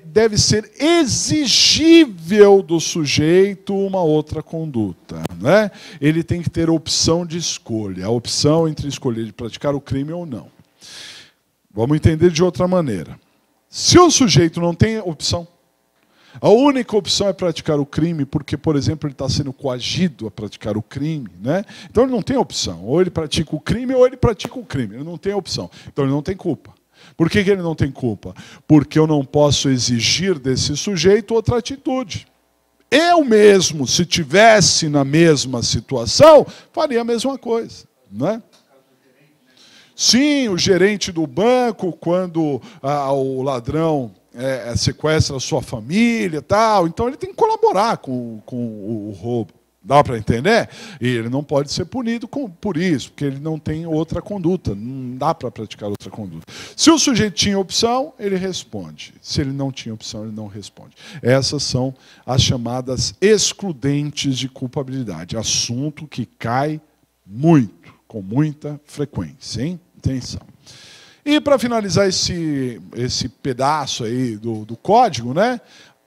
deve ser exigível do sujeito uma outra conduta. Né? Ele tem que ter opção de escolha, a opção entre escolher de praticar o crime ou não. Vamos entender de outra maneira. Se o sujeito não tem opção, a única opção é praticar o crime porque, por exemplo, ele está sendo coagido a praticar o crime, né? Então ele não tem opção. Ou ele pratica o crime ou ele pratica o crime. Ele não tem opção. Então ele não tem culpa. Por que ele não tem culpa? Porque eu não posso exigir desse sujeito outra atitude. Eu mesmo, se tivesse na mesma situação, faria a mesma coisa. Né? Sim, o gerente do banco, quando o ladrão sequestra a sua família, tal, então ele tem que colaborar com o roubo. Dá para entender? E ele não pode ser punido por isso, porque ele não tem outra conduta, não dá para praticar outra conduta. Se o sujeito tinha opção, ele responde. Se ele não tinha opção, ele não responde. Essas são as chamadas excludentes de culpabilidade, assunto que cai muito, com muita frequência, hein? Atenção. E para finalizar esse pedaço aí do código, né?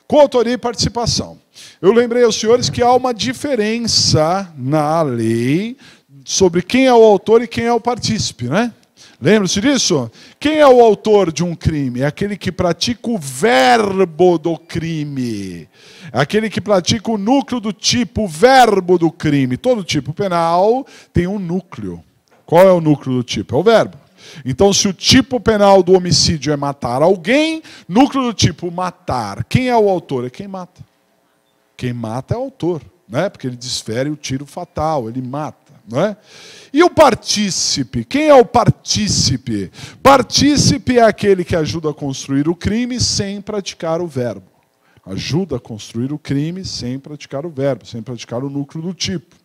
Coautoria e participação. Eu lembrei aos senhores que há uma diferença na lei sobre quem é o autor e quem é o partícipe, né? Lembra-se disso? Quem é o autor de um crime? É aquele que pratica o verbo do crime. É aquele que pratica o núcleo do tipo, o verbo do crime. Todo tipo penal tem um núcleo. Qual é o núcleo do tipo? É o verbo. Então, se o tipo penal do homicídio é matar alguém, núcleo do tipo matar. Quem é o autor? É quem mata. Quem mata é o autor, né? Porque ele desfere o tiro fatal, ele mata. Né? E o partícipe? Quem é o partícipe? Partícipe é aquele que ajuda a construir o crime sem praticar o verbo. Ajuda a construir o crime sem praticar o verbo, sem praticar o núcleo do tipo.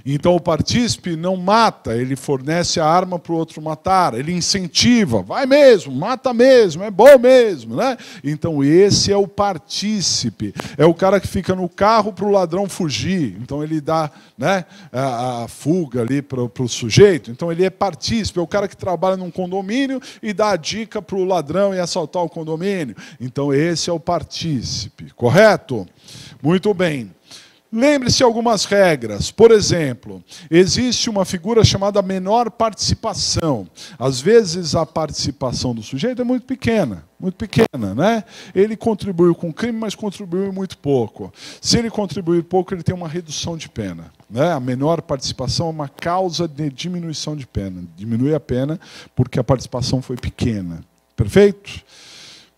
Então o partícipe não mata, ele fornece a arma para o outro matar, ele incentiva, vai mesmo, mata mesmo, é bom mesmo. Né? Então esse é o partícipe, é o cara que fica no carro para o ladrão fugir, então ele dá, né, a fuga ali para o sujeito, então ele é partícipe, é o cara que trabalha num condomínio e dá a dica para o ladrão ir assaltar o condomínio. Então esse é o partícipe, correto? Muito bem. Lembre-se algumas regras. Por exemplo, existe uma figura chamada menor participação. Às vezes a participação do sujeito é muito pequena, né? Ele contribuiu com o crime, mas contribuiu muito pouco. Se ele contribuir pouco, ele tem uma redução de pena. Né? A menor participação é uma causa de diminuição de pena. Diminui a pena porque a participação foi pequena. Perfeito?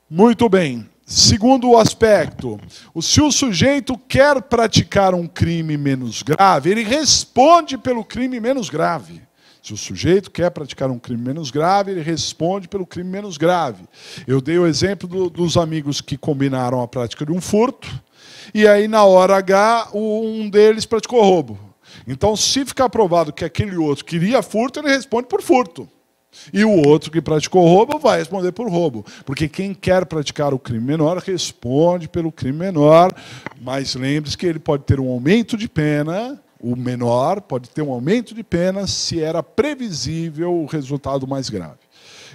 Muito bem. Segundo aspecto, se o sujeito quer praticar um crime menos grave, ele responde pelo crime menos grave. Se o sujeito quer praticar um crime menos grave, ele responde pelo crime menos grave. Eu dei o exemplo dos amigos que combinaram a prática de um furto, e aí na hora H, um deles praticou roubo. Então, se ficar provado que aquele outro queria furto, ele responde por furto. E o outro que praticou roubo vai responder por roubo. Porque quem quer praticar o crime menor responde pelo crime menor. Mas lembre-se que ele pode ter um aumento de pena, o menor pode ter um aumento de pena se era previsível o resultado mais grave.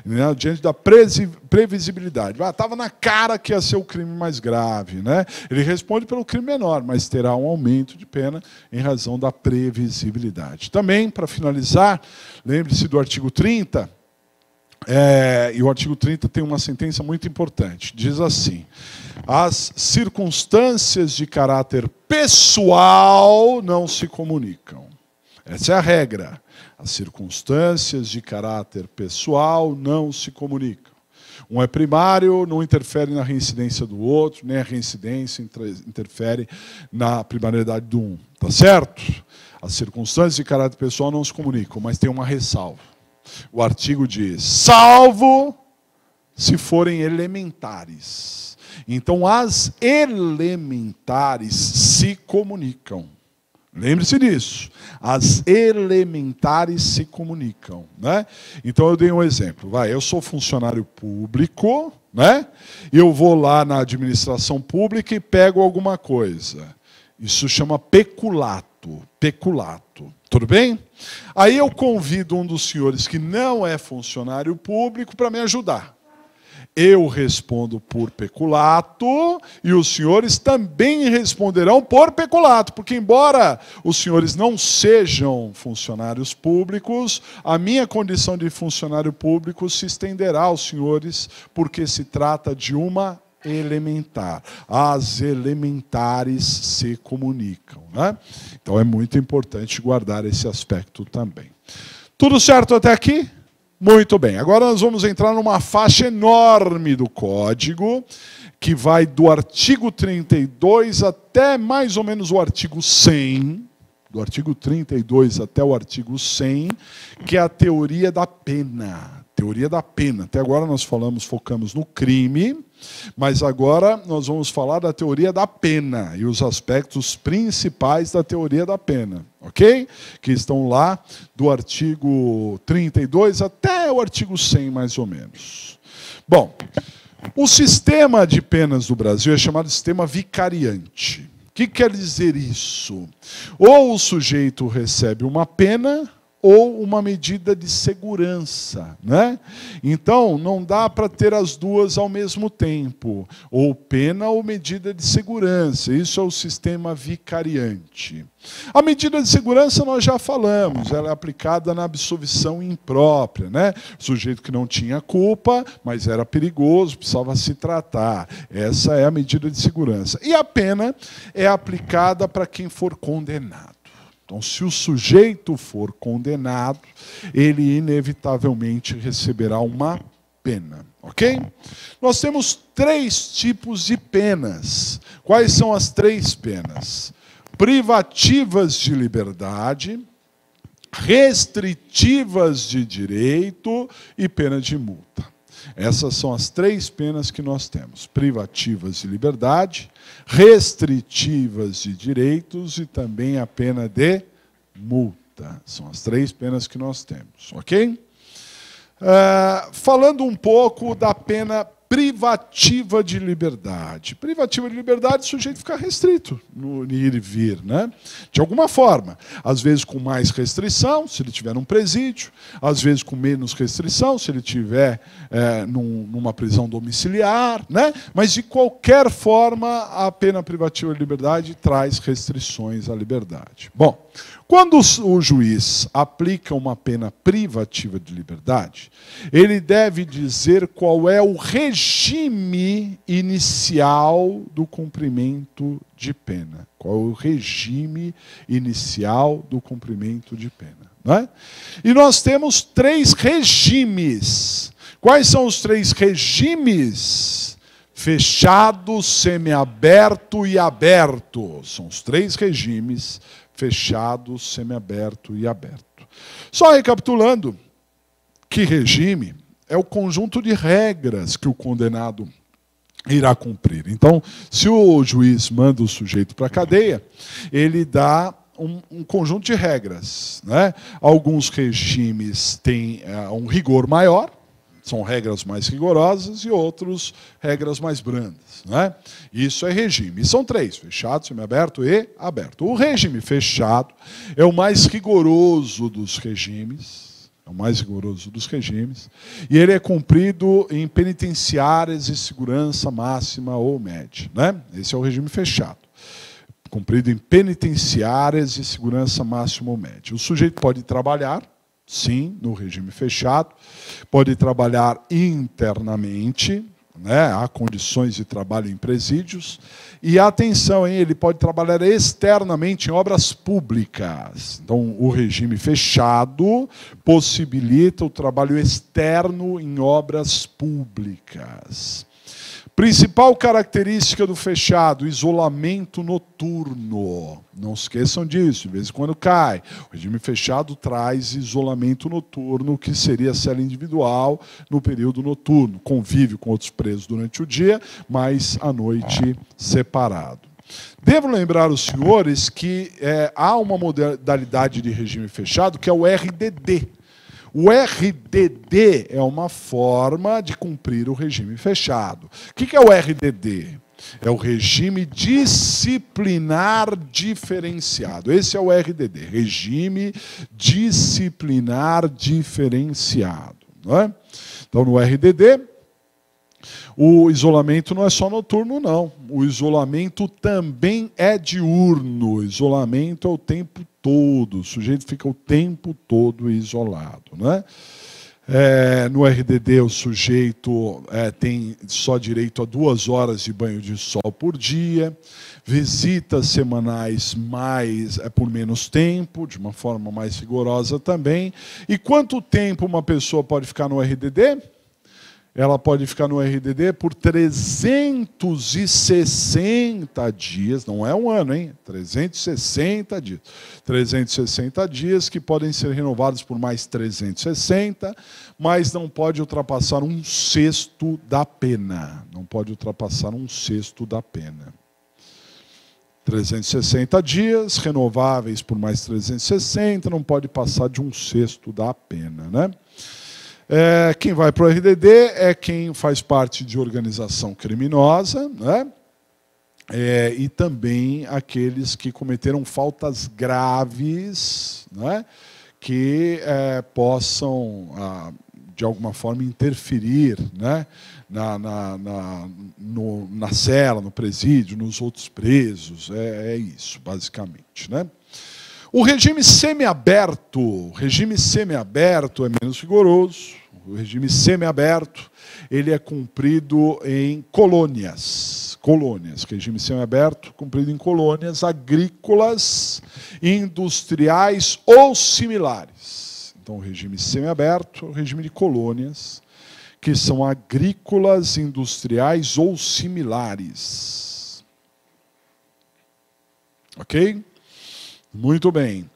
né? Diante da previsibilidade. Estava na cara que ia ser o crime mais grave, né? Ele responde pelo crime menor, mas terá um aumento de pena em razão da previsibilidade. Também, para finalizar, lembre-se do artigo 30, e o artigo 30 tem uma sentença muito importante. Diz assim: as circunstâncias de caráter pessoal não se comunicam. Essa é a regra. As circunstâncias de caráter pessoal não se comunicam. Um é primário, não interfere na reincidência do outro, nem a reincidência interfere na primariedade do um. Tá certo? As circunstâncias de caráter pessoal não se comunicam, mas tem uma ressalva. O artigo diz: salvo se forem elementares. Então, as elementares se comunicam. Lembre-se disso. As elementares se comunicam, né? Então, eu dei um exemplo. Eu sou funcionário público, né? E eu vou lá na administração pública e pego alguma coisa. Isso chama peculato. Peculato. Tudo bem? Aí eu convido um dos senhores que não é funcionário público para me ajudar. Eu respondo por peculato e os senhores também responderão por peculato, porque embora os senhores não sejam funcionários públicos, a minha condição de funcionário público se estenderá aos senhores, porque se trata de uma elementar. As elementares se comunicam, né? Então é muito importante guardar esse aspecto também. Tudo certo até aqui? Muito bem. Agora nós vamos entrar numa faixa enorme do Código, que vai do artigo 32 até mais ou menos o artigo 100, do artigo 32 até o artigo 100, que é a teoria da pena. Teoria da pena. Até agora nós focamos no crime, mas agora nós vamos falar da teoria da pena e os aspectos principais da teoria da pena, ok? Que estão lá do artigo 32 até o artigo 100, mais ou menos. Bom, o sistema de penas do Brasil é chamado de sistema vicariante. O que quer dizer isso? Ou o sujeito recebe uma pena ou uma medida de segurança, né? Então, não dá para ter as duas ao mesmo tempo, ou pena ou medida de segurança. Isso é o sistema vicariante. A medida de segurança nós já falamos, ela é aplicada na absolvição imprópria, né? O sujeito que não tinha culpa, mas era perigoso, precisava se tratar. Essa é a medida de segurança. E a pena é aplicada para quem for condenado. Então, se o sujeito for condenado, ele inevitavelmente receberá uma pena, ok? Nós temos 3 tipos de penas. Quais são as 3 penas? Privativas de liberdade, restritivas de direito e pena de multa. Essas são as 3 penas que nós temos: privativas de liberdade, restritivas de direitos e também a pena de multa. São as 3 penas que nós temos, ok? Falando um pouco da pena privativa de liberdade. Privativa de liberdade, o sujeito fica restrito no ir e vir, né? De alguma forma. Às vezes com mais restrição, se ele estiver num presídio. Às vezes com menos restrição, se ele estiver numa prisão domiciliar, né? Mas, de qualquer forma, a pena privativa de liberdade traz restrições à liberdade. Bom, quando o juiz aplica uma pena privativa de liberdade, ele deve dizer qual é o regime inicial do cumprimento de pena. Qual é o regime inicial do cumprimento de pena, não é? E nós temos 3 regimes. Quais são os 3 regimes? Fechado, semiaberto e aberto. São os 3 regimes: fechado, semiaberto e aberto. Só recapitulando, que regime é o conjunto de regras que o condenado irá cumprir. Então, se o juiz manda o sujeito para a cadeia, ele dá um conjunto de regras, né? Alguns regimes têm um rigor maior, são regras mais rigorosas, e outros, regras mais brandas, né? Isso é regime. E são 3, fechado, semiaberto e aberto. O regime fechado é o mais rigoroso dos regimes, é o mais rigoroso dos regimes, e ele é cumprido em penitenciárias de segurança máxima ou média, né? Esse é o regime fechado. Cumprido em penitenciárias de segurança máxima ou média. O sujeito pode trabalhar, sim, no regime fechado, pode trabalhar internamente, né? Há condições de trabalho em presídios, e atenção, hein, ele pode trabalhar externamente em obras públicas. Então, o regime fechado possibilita o trabalho externo em obras públicas. Principal característica do fechado, isolamento noturno. Não esqueçam disso, de vez em quando cai. O regime fechado traz isolamento noturno, que seria cela individual no período noturno. Convive com outros presos durante o dia, mas à noite separado. Devo lembrar os senhores que há uma modalidade de regime fechado que é o RDD. O RDD é uma forma de cumprir o regime fechado. O que é o RDD? É o regime disciplinar diferenciado. Esse é o RDD, regime disciplinar diferenciado. Não é? Então, no RDD, o isolamento não é só noturno, não. O isolamento também é diurno. O isolamento é o tempo todo. O sujeito fica o tempo todo isolado, né? No RDD, o sujeito tem só direito a 2 horas de banho de sol por dia, visitas semanais por menos tempo, de uma forma mais rigorosa também. E quanto tempo uma pessoa pode ficar no RDD? Ela pode ficar no RDD por 360 dias, não é um ano, hein? 360 dias. 360 dias que podem ser renovados por mais 360, mas não pode ultrapassar 1/6 da pena. Não pode ultrapassar 1/6 da pena. 360 dias, renováveis por mais 360, não pode passar de 1/6 da pena, né? Quem vai para o RDD é quem faz parte de organização criminosa, né? E também aqueles que cometeram faltas graves, né? Que possam, de alguma forma, interferir, né? na cela, no presídio, nos outros presos. É isso, basicamente, né? O regime semiaberto é menos rigoroso. O regime semiaberto, ele é cumprido em colônias. Regime semiaberto cumprido em colônias agrícolas, industriais ou similares. Então, o regime semiaberto é o regime de colônias, que são agrícolas, industriais ou similares. Ok? Muito bem.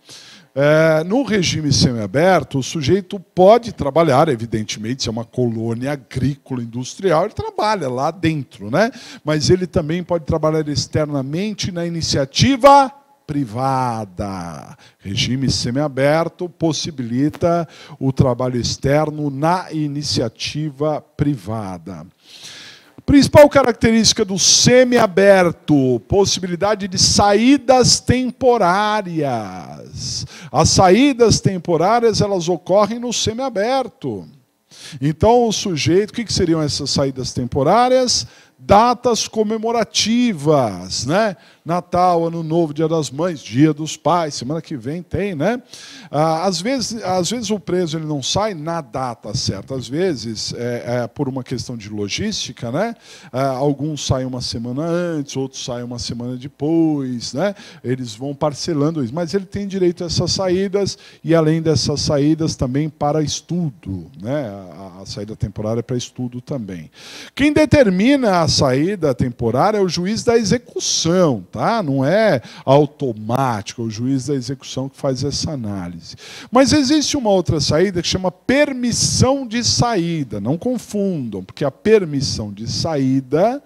No regime semiaberto, o sujeito pode trabalhar, evidentemente, se é uma colônia agrícola industrial, ele trabalha lá dentro, né? Mas ele também pode trabalhar externamente na iniciativa privada. Regime semiaberto possibilita o trabalho externo na iniciativa privada. Principal característica do semiaberto, possibilidade de saídas temporárias. As saídas temporárias, elas ocorrem no semiaberto. Então, o sujeito, o que seriam essas saídas temporárias? Datas comemorativas, né? Natal, Ano Novo, Dia das Mães, Dia dos Pais, semana que vem tem, né? Às vezes o preso ele não sai na data certa, às vezes por uma questão de logística, né? Alguns saem uma semana antes, outros saem uma semana depois, né? Eles vão parcelando isso, mas ele tem direito a essas saídas e, além dessas saídas, também para estudo, né? A saída temporária é para estudo também. Quem determina a saída temporária é o juiz da execução, tá? Não é automático, é o juiz da execução que faz essa análise. Mas existe uma outra saída que chama permissão de saída. Não confundam, porque a permissão de saída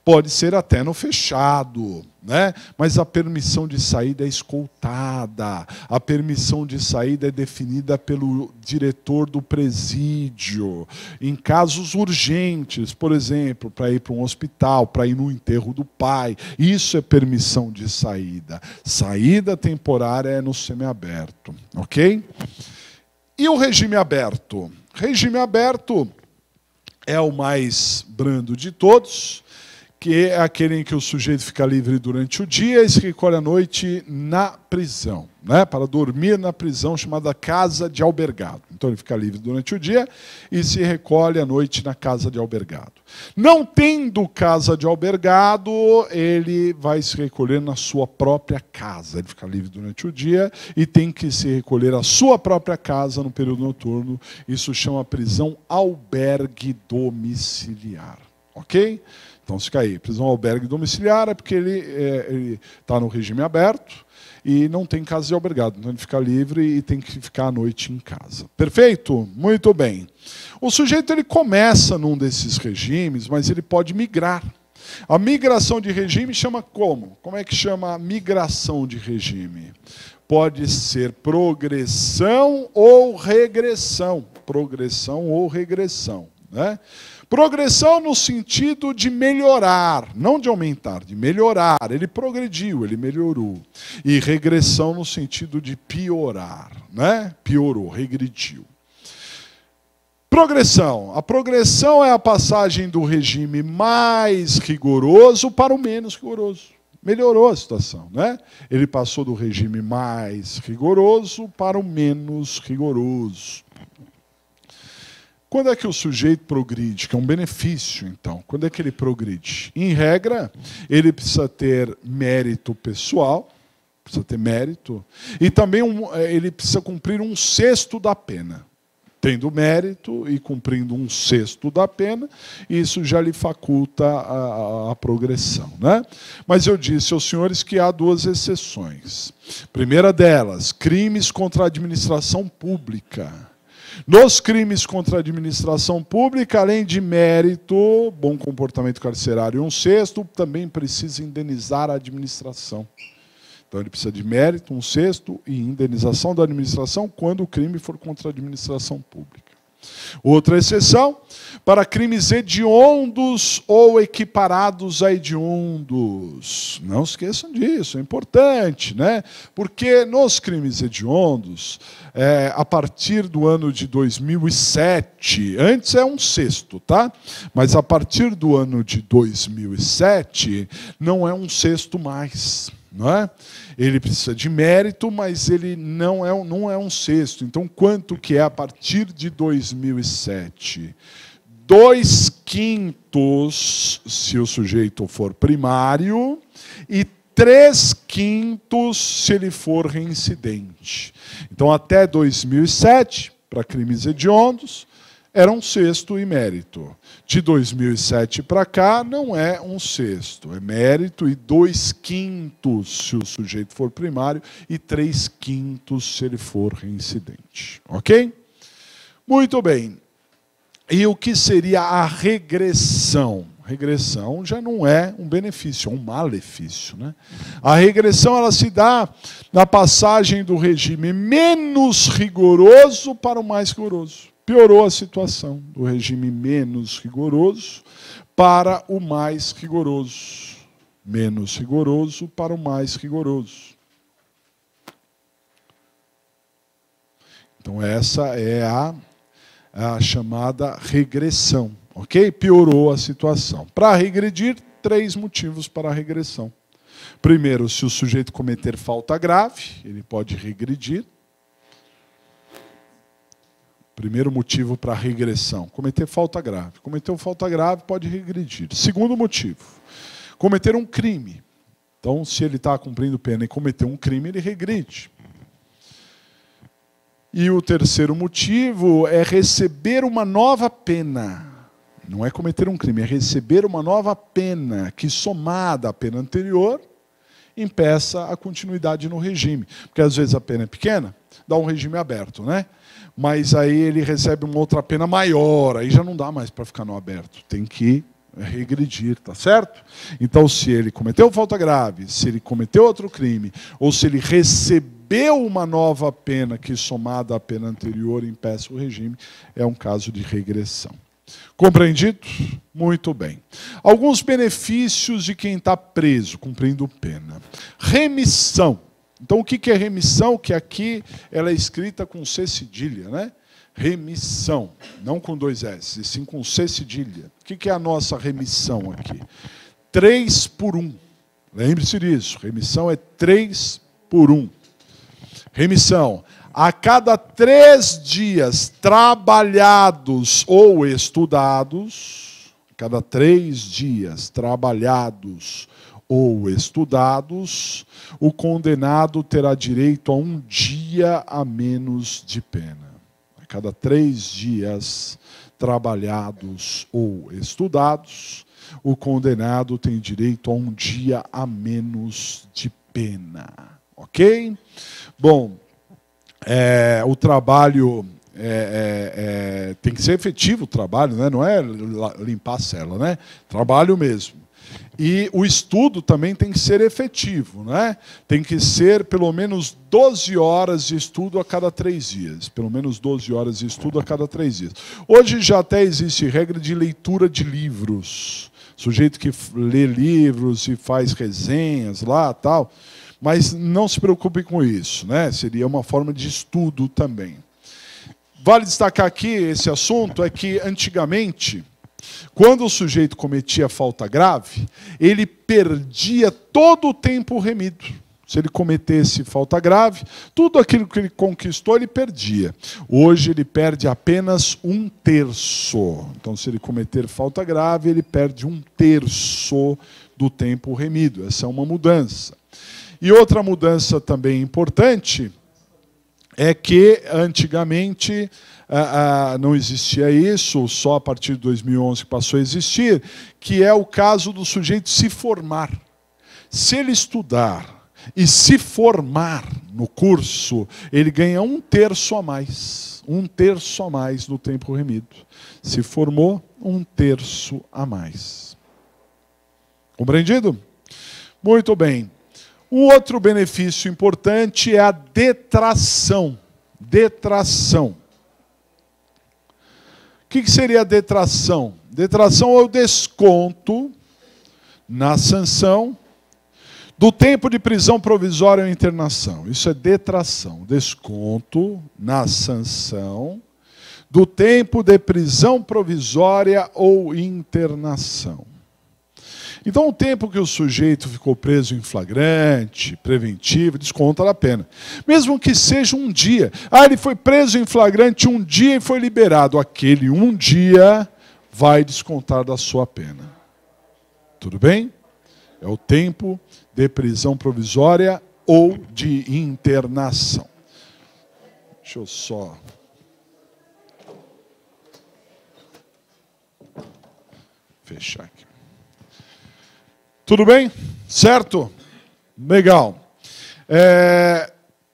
pode ser até no fechado, né? Mas a permissão de saída é escoltada. A permissão de saída é definida pelo diretor do presídio. Em casos urgentes, por exemplo, para ir para um hospital, para ir no enterro do pai. Isso é permissão de saída. Saída temporária é no semiaberto, ok? E o regime aberto? Regime aberto é o mais brando de todos, que é aquele em que o sujeito fica livre durante o dia e se recolhe à noite na prisão, né? Para dormir na prisão chamada casa de albergado. Então ele fica livre durante o dia e se recolhe à noite na casa de albergado. Não tendo casa de albergado, ele vai se recolher na sua própria casa. Ele fica livre durante o dia e tem que se recolher à sua própria casa no período noturno. Isso chama prisão albergue domiciliar. Ok? Então, fica aí, prisão albergue domiciliar é porque ele está no regime aberto e não tem casa de albergado. Então, ele fica livre e tem que ficar à noite em casa. Perfeito? Muito bem. O sujeito ele começa num desses regimes, mas ele pode migrar. A migração de regime chama como? Como é que chama a migração de regime? Pode ser progressão ou regressão. Progressão ou regressão, né? Progressão no sentido de melhorar, não de aumentar, de melhorar. Ele progrediu, ele melhorou. E regressão no sentido de piorar, né? Piorou, regrediu. Progressão. A progressão é a passagem do regime mais rigoroso para o menos rigoroso. Melhorou a situação, né? Ele passou do regime mais rigoroso para o menos rigoroso. Quando é que o sujeito progride? Que é um benefício, então. Quando é que ele progride? Em regra, ele precisa ter mérito pessoal, precisa ter mérito, e também ele precisa cumprir 1/6 da pena. Tendo mérito e cumprindo 1/6 da pena, isso já lhe faculta a progressão, né? Mas eu disse aos senhores que há 2 exceções. Primeira delas, crimes contra a administração pública. Nos crimes contra a administração pública, além de mérito, bom comportamento carcerário 1/6, também precisa indenizar a administração. Então ele precisa de mérito 1/6 e indenização da administração quando o crime for contra a administração pública. Outra exceção, para crimes hediondos ou equiparados a hediondos. Não esqueçam disso, é importante, né? Porque nos crimes hediondos, a partir do ano de 2007, antes é 1/6, tá? Mas a partir do ano de 2007, não é 1/6 mais. Não é? Ele precisa de mérito, mas ele não é 1/6. Então, quanto que é a partir de 2007? 2/5 se o sujeito for primário e 3/5 se ele for reincidente. Então, até 2007, para crimes hediondos, era 1/6 e mérito. De 2007 para cá, não é 1/6. É mérito e 2/5 se o sujeito for primário e 3/5 se ele for reincidente. Ok? Muito bem. E o que seria a regressão? Regressão já não é um benefício, é um malefício, né? A regressão ela se dá na passagem do regime menos rigoroso para o mais rigoroso. Piorou a situação do regime menos rigoroso para o mais rigoroso. Menos rigoroso para o mais rigoroso. Então, essa é a chamada regressão. Ok? Piorou a situação. Para regredir, 3 motivos para a regressão. Primeiro, se o sujeito cometer falta grave, ele pode regredir. Primeiro motivo para regressão, cometer falta grave. Cometeu falta grave, pode regredir. Segundo motivo, cometer um crime. Então, se ele está cumprindo pena e cometeu um crime, ele regride. E o terceiro motivo é receber uma nova pena. Não é cometer um crime, é receber uma nova pena que, somada à pena anterior, impeça a continuidade no regime. Porque, às vezes, a pena é pequena, dá um regime aberto, né? Mas aí ele recebe uma outra pena maior, aí já não dá mais para ficar no aberto, tem que regredir, tá certo? Então, se ele cometeu falta grave, se ele cometeu outro crime, ou se ele recebeu uma nova pena que, somada à pena anterior, impeça o regime, é um caso de regressão. Compreendido? Muito bem. Alguns benefícios de quem está preso, cumprindo pena. Remissão. Então, o que é remissão? Que aqui ela é escrita com C cedilha, né? Remissão, não com 2 S, e sim com C cedilha. O que é a nossa remissão aqui? 3 por 1. Lembre-se disso, remissão é 3 por 1. Remissão. A cada 3 dias trabalhados ou estudados, cada 3 dias trabalhados ou estudados, o condenado terá direito a 1 dia a menos de pena. A cada 3 dias trabalhados ou estudados, o condenado tem direito a 1 dia a menos de pena. Ok? Bom, o trabalho tem que ser efetivo, o trabalho, né? Não é limpar a cela, né? Trabalho mesmo. E o estudo também tem que ser efetivo, né? Tem que ser pelo menos 12 horas de estudo a cada 3 dias. Pelo menos 12 horas de estudo a cada 3 dias. Hoje já até existe regra de leitura de livros. Sujeito que lê livros e faz resenhas lá, tal. Mas não se preocupe com isso, né? Seria uma forma de estudo também. Vale destacar aqui esse assunto, é que antigamente, quando o sujeito cometia falta grave, ele perdia todo o tempo remido. Se ele cometesse falta grave, tudo aquilo que ele conquistou, ele perdia. Hoje ele perde apenas 1/3. Então, se ele cometer falta grave, ele perde 1/3 do tempo remido. Essa é uma mudança. E outra mudança também importante é que antigamente não existia isso, só a partir de 2011 que passou a existir, que é o caso do sujeito se formar. Se ele estudar e se formar no curso, ele ganha 1/3 a mais. 1/3 a mais no tempo remido. Se formou, 1/3 a mais. Compreendido? Muito bem. Um outro benefício importante é a detração. Detração. O que seria a detração? Detração é o desconto na sanção do tempo de prisão provisória ou internação. Isso é detração. Desconto na sanção do tempo de prisão provisória ou internação. Então, o tempo que o sujeito ficou preso em flagrante, preventivo, desconta da pena. Mesmo que seja 1 dia. Ele foi preso em flagrante 1 dia e foi liberado. Aquele 1 dia vai descontar da sua pena. Tudo bem? É o tempo de prisão provisória ou de internação. Deixa eu só... fechar aqui. Tudo bem? Certo? Legal.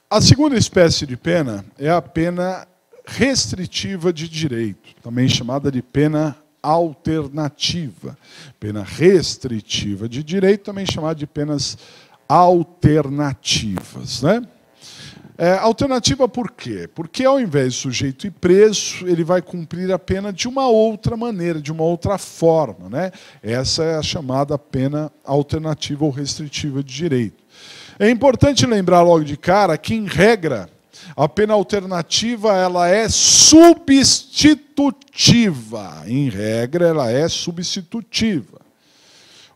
A segunda espécie de pena é a pena restritiva de direito, também chamada de pena alternativa. Pena restritiva de direito, também chamada de penas alternativas, né? Alternativa por quê? Porque ao invés do sujeito ir preso, ele vai cumprir a pena de uma outra maneira, de uma outra forma, né? Essa é a chamada pena alternativa ou restritiva de direito. É importante lembrar logo de cara que, em regra, a pena alternativa ela é substitutiva. Em regra, ela é substitutiva.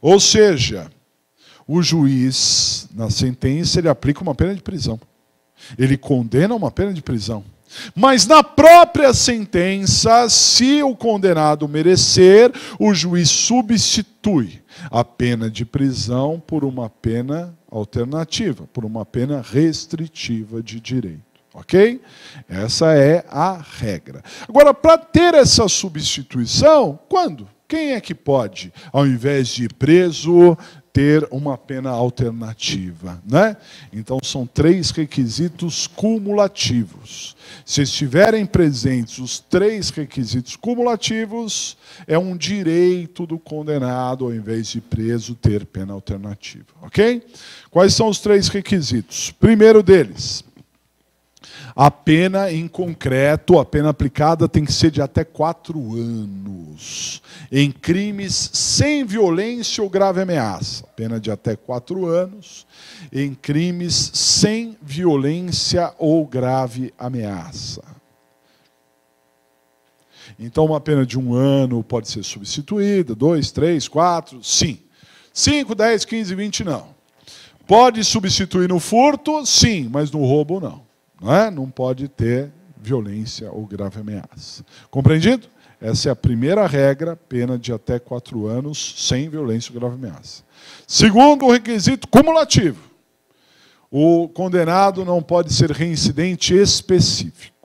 Ou seja, o juiz, na sentença, ele aplica uma pena de prisão. Ele condena uma pena de prisão. Mas na própria sentença, se o condenado merecer, o juiz substitui a pena de prisão por uma pena alternativa, por uma pena restritiva de direito. Ok? Essa é a regra. Agora, para ter essa substituição, quando? Quem é que pode, ao invés de ir preso, ter uma pena alternativa, né? Então, são 3 requisitos cumulativos. Se estiverem presentes os 3 requisitos cumulativos, é um direito do condenado, ao invés de preso, ter pena alternativa. Ok? Quais são os 3 requisitos? Primeiro deles, a pena em concreto, a pena aplicada tem que ser de até 4 anos. em crimes sem violência ou grave ameaça, pena de até 4 anos, em crimes sem violência ou grave ameaça. Então, uma pena de 1 ano pode ser substituída, 2, 3, 4, sim. 5, 10, 15, 20, não. Pode substituir no furto, sim, mas no roubo, não. Não é? Não pode ter violência ou grave ameaça. Compreendido? Essa é a primeira regra, pena de até 4 anos, sem violência ou grave ameaça. Segundo, o requisito cumulativo. O condenado não pode ser reincidente específico.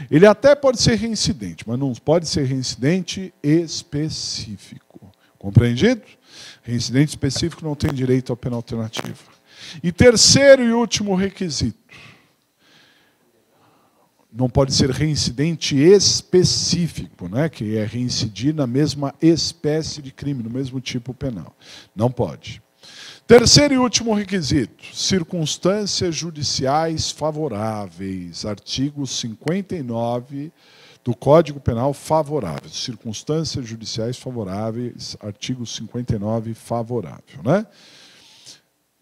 Ele até pode ser reincidente, mas não pode ser reincidente específico. Compreendido? Reincidente específico não tem direito à pena alternativa. E terceiro e último requisito. Não pode ser reincidente específico, né? Que é reincidir na mesma espécie de crime, no mesmo tipo penal. Não pode. Terceiro e último requisito, circunstâncias judiciais favoráveis. Artigo 59 do Código Penal favoráveis. Circunstâncias judiciais favoráveis, artigo 59 favorável, né?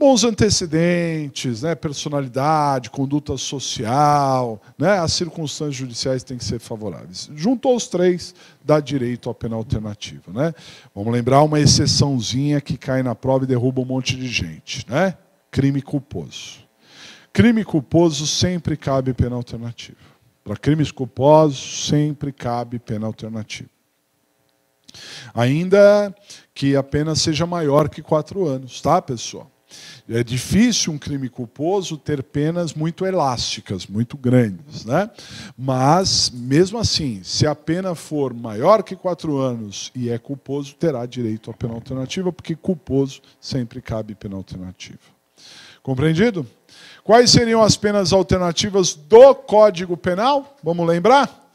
Bons antecedentes, né, personalidade, conduta social, né, as circunstâncias judiciais têm que ser favoráveis. Juntou os três, dá direito à pena alternativa. Né? Vamos lembrar uma exceçãozinha que cai na prova e derruba um monte de gente. Né? Crime culposo. Crime culposo sempre cabe pena alternativa. Para crimes culposos sempre cabe pena alternativa. Ainda que a pena seja maior que 4 anos, tá, pessoal? É difícil um crime culposo ter penas muito elásticas, muito grandes, né? Mas, mesmo assim, se a pena for maior que 4 anos e é culposo, terá direito à pena alternativa, porque culposo sempre cabe pena alternativa. Compreendido? Quais seriam as penas alternativas do Código Penal? Vamos lembrar?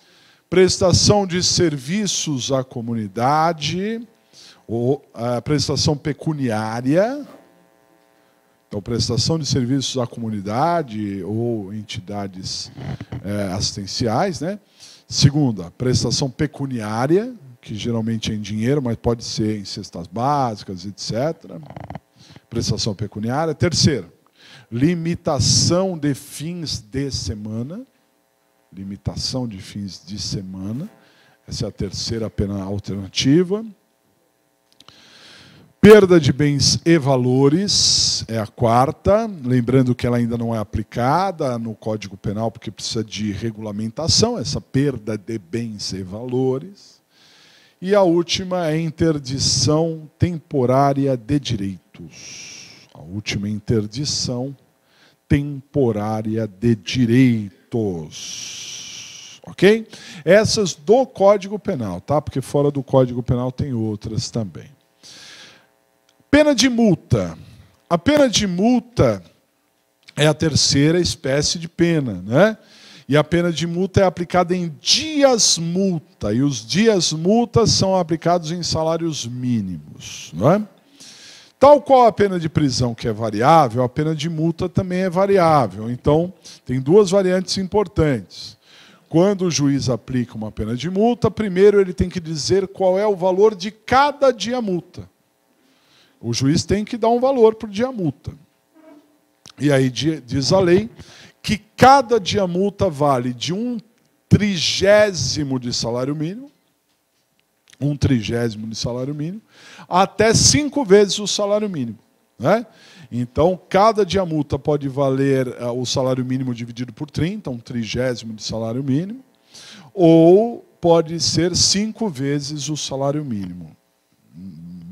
Prestação de serviços à comunidade, ou a prestação pecuniária. Então, prestação de serviços à comunidade ou entidades assistenciais. Né? Segunda, prestação pecuniária, que geralmente é em dinheiro, mas pode ser em cestas básicas, etc. Prestação pecuniária. Terceira, limitação de fins de semana. Limitação de fins de semana. Essa é a terceira pena alternativa. Perda de bens e valores é a quarta, lembrando que ela ainda não é aplicada no Código Penal, porque precisa de regulamentação, essa perda de bens e valores. E a última é interdição temporária de direitos. A última é interdição temporária de direitos. Ok? Essas do Código Penal, tá? Porque fora do Código Penal tem outras também. Pena de multa. A pena de multa é a terceira espécie de pena, né? E a pena de multa é aplicada em dias multa, e os dias multa são aplicados em salários mínimos, não é? Tal qual a pena de prisão, que é variável, a pena de multa também é variável. Então, tem 2 variantes importantes. Quando o juiz aplica uma pena de multa, primeiro ele tem que dizer qual é o valor de cada dia multa. O juiz tem que dar um valor por dia multa. E aí diz a lei que cada dia multa vale de 1/30 de salário mínimo, 1/30 de salário mínimo, até 5 vezes o salário mínimo. Né? Então, cada dia multa pode valer o salário mínimo dividido por 30, 1/30 de salário mínimo, ou pode ser 5 vezes o salário mínimo.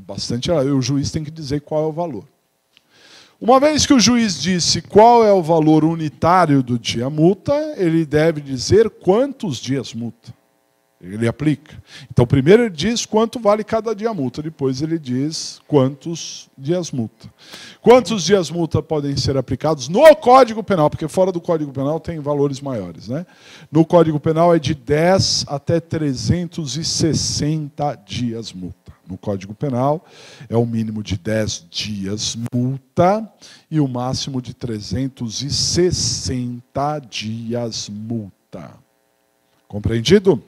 Bastante, o juiz tem que dizer qual é o valor. Uma vez que o juiz disse qual é o valor unitário do dia multa, ele deve dizer quantos dias multa ele aplica. Então, primeiro ele diz quanto vale cada dia multa, depois ele diz quantos dias multa. Quantos dias multa podem ser aplicados no Código Penal, porque fora do Código Penal tem valores maiores, né? No Código Penal é de 10 até 360 dias multa. No Código Penal é o mínimo de 10 dias multa e o máximo de 360 dias multa. Compreendido?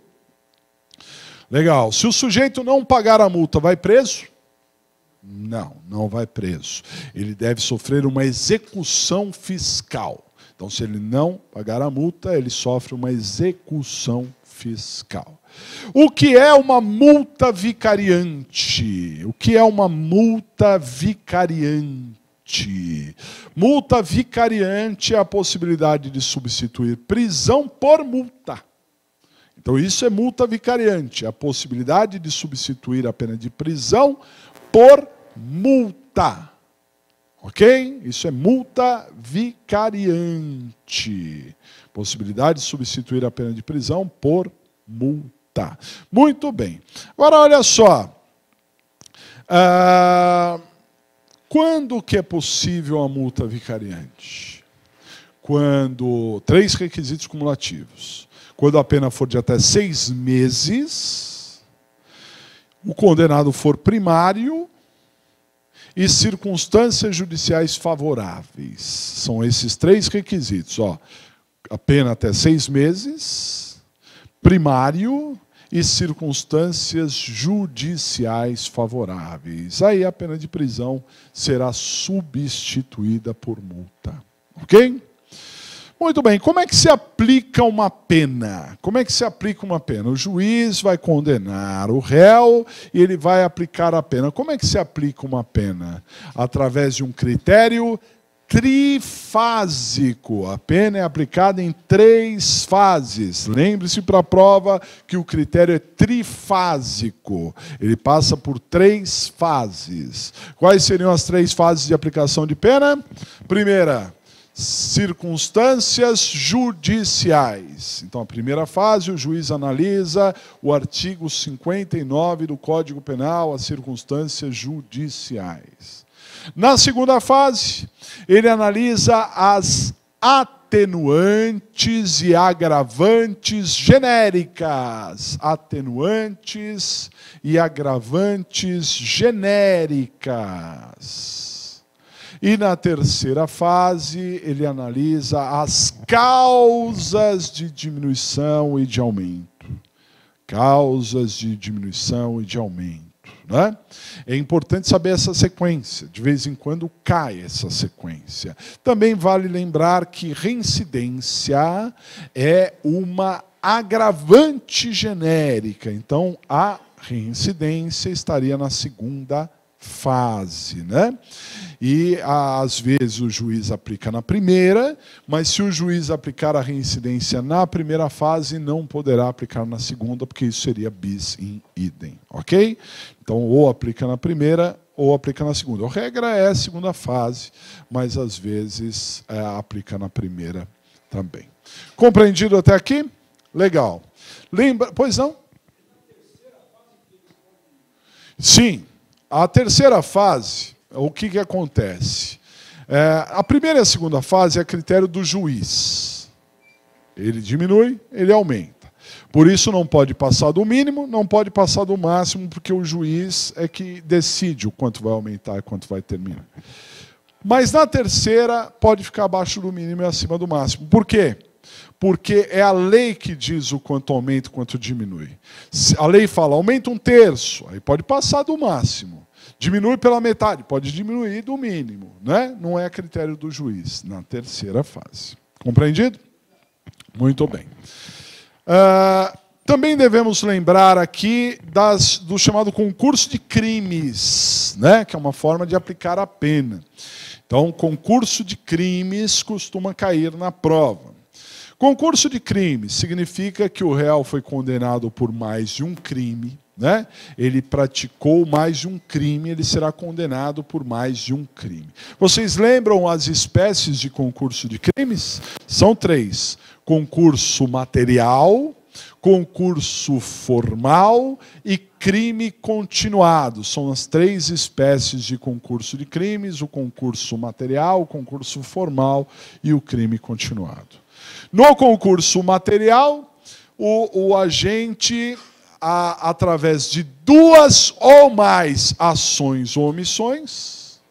Legal. Se o sujeito não pagar a multa, vai preso? Não, não vai preso. Ele deve sofrer uma execução fiscal. Então, se ele não pagar a multa, ele sofre uma execução fiscal. O que é uma multa vicariante? O que é uma multa vicariante? Multa vicariante é a possibilidade de substituir prisão por multa. Então, isso é multa vicariante, a possibilidade de substituir a pena de prisão por multa. Ok? Isso é multa vicariante. Possibilidade de substituir a pena de prisão por multa. Muito bem. Agora, olha só. Quando que é possível a multa vicariante? Quando 3 requisitos cumulativos. Quando a pena for de até 6 meses, o condenado for primário e circunstâncias judiciais favoráveis. São esses 3 requisitos. Ó. A pena até 6 meses, primário e circunstâncias judiciais favoráveis. Aí a pena de prisão será substituída por multa. Ok? Muito bem, como é que se aplica uma pena? Como é que se aplica uma pena? O juiz vai condenar o réu e ele vai aplicar a pena. Como é que se aplica uma pena? Através de um critério trifásico. A pena é aplicada em 3 fases. Lembre-se para a prova que o critério é trifásico. Ele passa por 3 fases. Quais seriam as 3 fases de aplicação de pena? Primeira, circunstâncias judiciais. Então, a primeira fase, o juiz analisa o artigo 59 do Código Penal, as circunstâncias judiciais. Na segunda fase, ele analisa as atenuantes e agravantes genéricas. Atenuantes e agravantes genéricas. E na terceira fase, ele analisa as causas de diminuição e de aumento. Causas de diminuição e de aumento. Né? É importante saber essa sequência. De vez em quando cai essa sequência. Também vale lembrar que reincidência é uma agravante genérica. Então, a reincidência estaria na segunda fase, né? E às vezes o juiz aplica na primeira, mas se o juiz aplicar a reincidência na primeira fase, não poderá aplicar na segunda, porque isso seria bis in idem, ok? Então, ou aplica na primeira, ou aplica na segunda. A regra é a segunda fase, mas às vezes aplica na primeira também. Compreendido até aqui? Legal. Lembra? Pois não? Sim. A terceira fase, o que acontece? A primeira e a segunda fase é a critério do juiz. Ele diminui, ele aumenta. Por isso não pode passar do mínimo, não pode passar do máximo, porque o juiz é que decide o quanto vai aumentar e quanto vai terminar. Mas na terceira pode ficar abaixo do mínimo e acima do máximo. Por quê? Porque é a lei que diz o quanto aumenta e quanto diminui. A lei fala, aumenta 1/3, aí pode passar do máximo. Diminui pela metade, pode diminuir do mínimo. Né? Não é a critério do juiz, na terceira fase. Compreendido? Muito bem. Também devemos lembrar aqui do chamado concurso de crimes, né? Que é uma forma de aplicar a pena. Então, concurso de crimes costuma cair na prova. Concurso de crimes significa que o réu foi condenado por mais de um crime, né? Ele praticou mais de um crime, ele será condenado por mais de um crime. Vocês lembram as espécies de concurso de crimes? São 3. Concurso material, concurso formal e crime continuado. São as 3 espécies de concurso de crimes: o concurso material, o concurso formal e o crime continuado. No concurso material, o agente, através de 2 ou mais ações ou omissões,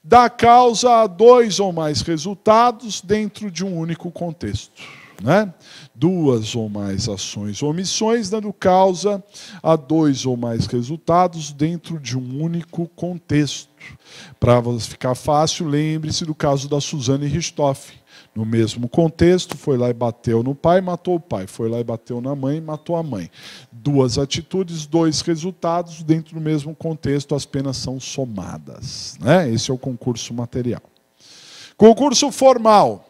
dá causa a 2 ou mais resultados dentro de um único contexto. né? Duas ou mais ações ou omissões, dando causa a dois ou mais resultados dentro de um único contexto. Para ficar fácil, lembre-se do caso da Suzane Richthofen. No mesmo contexto, foi lá e bateu no pai, matou o pai. Foi lá e bateu na mãe, matou a mãe. Duas atitudes, dois resultados, dentro do mesmo contexto, as penas são somadas, né? Esse é o concurso material. Concurso formal.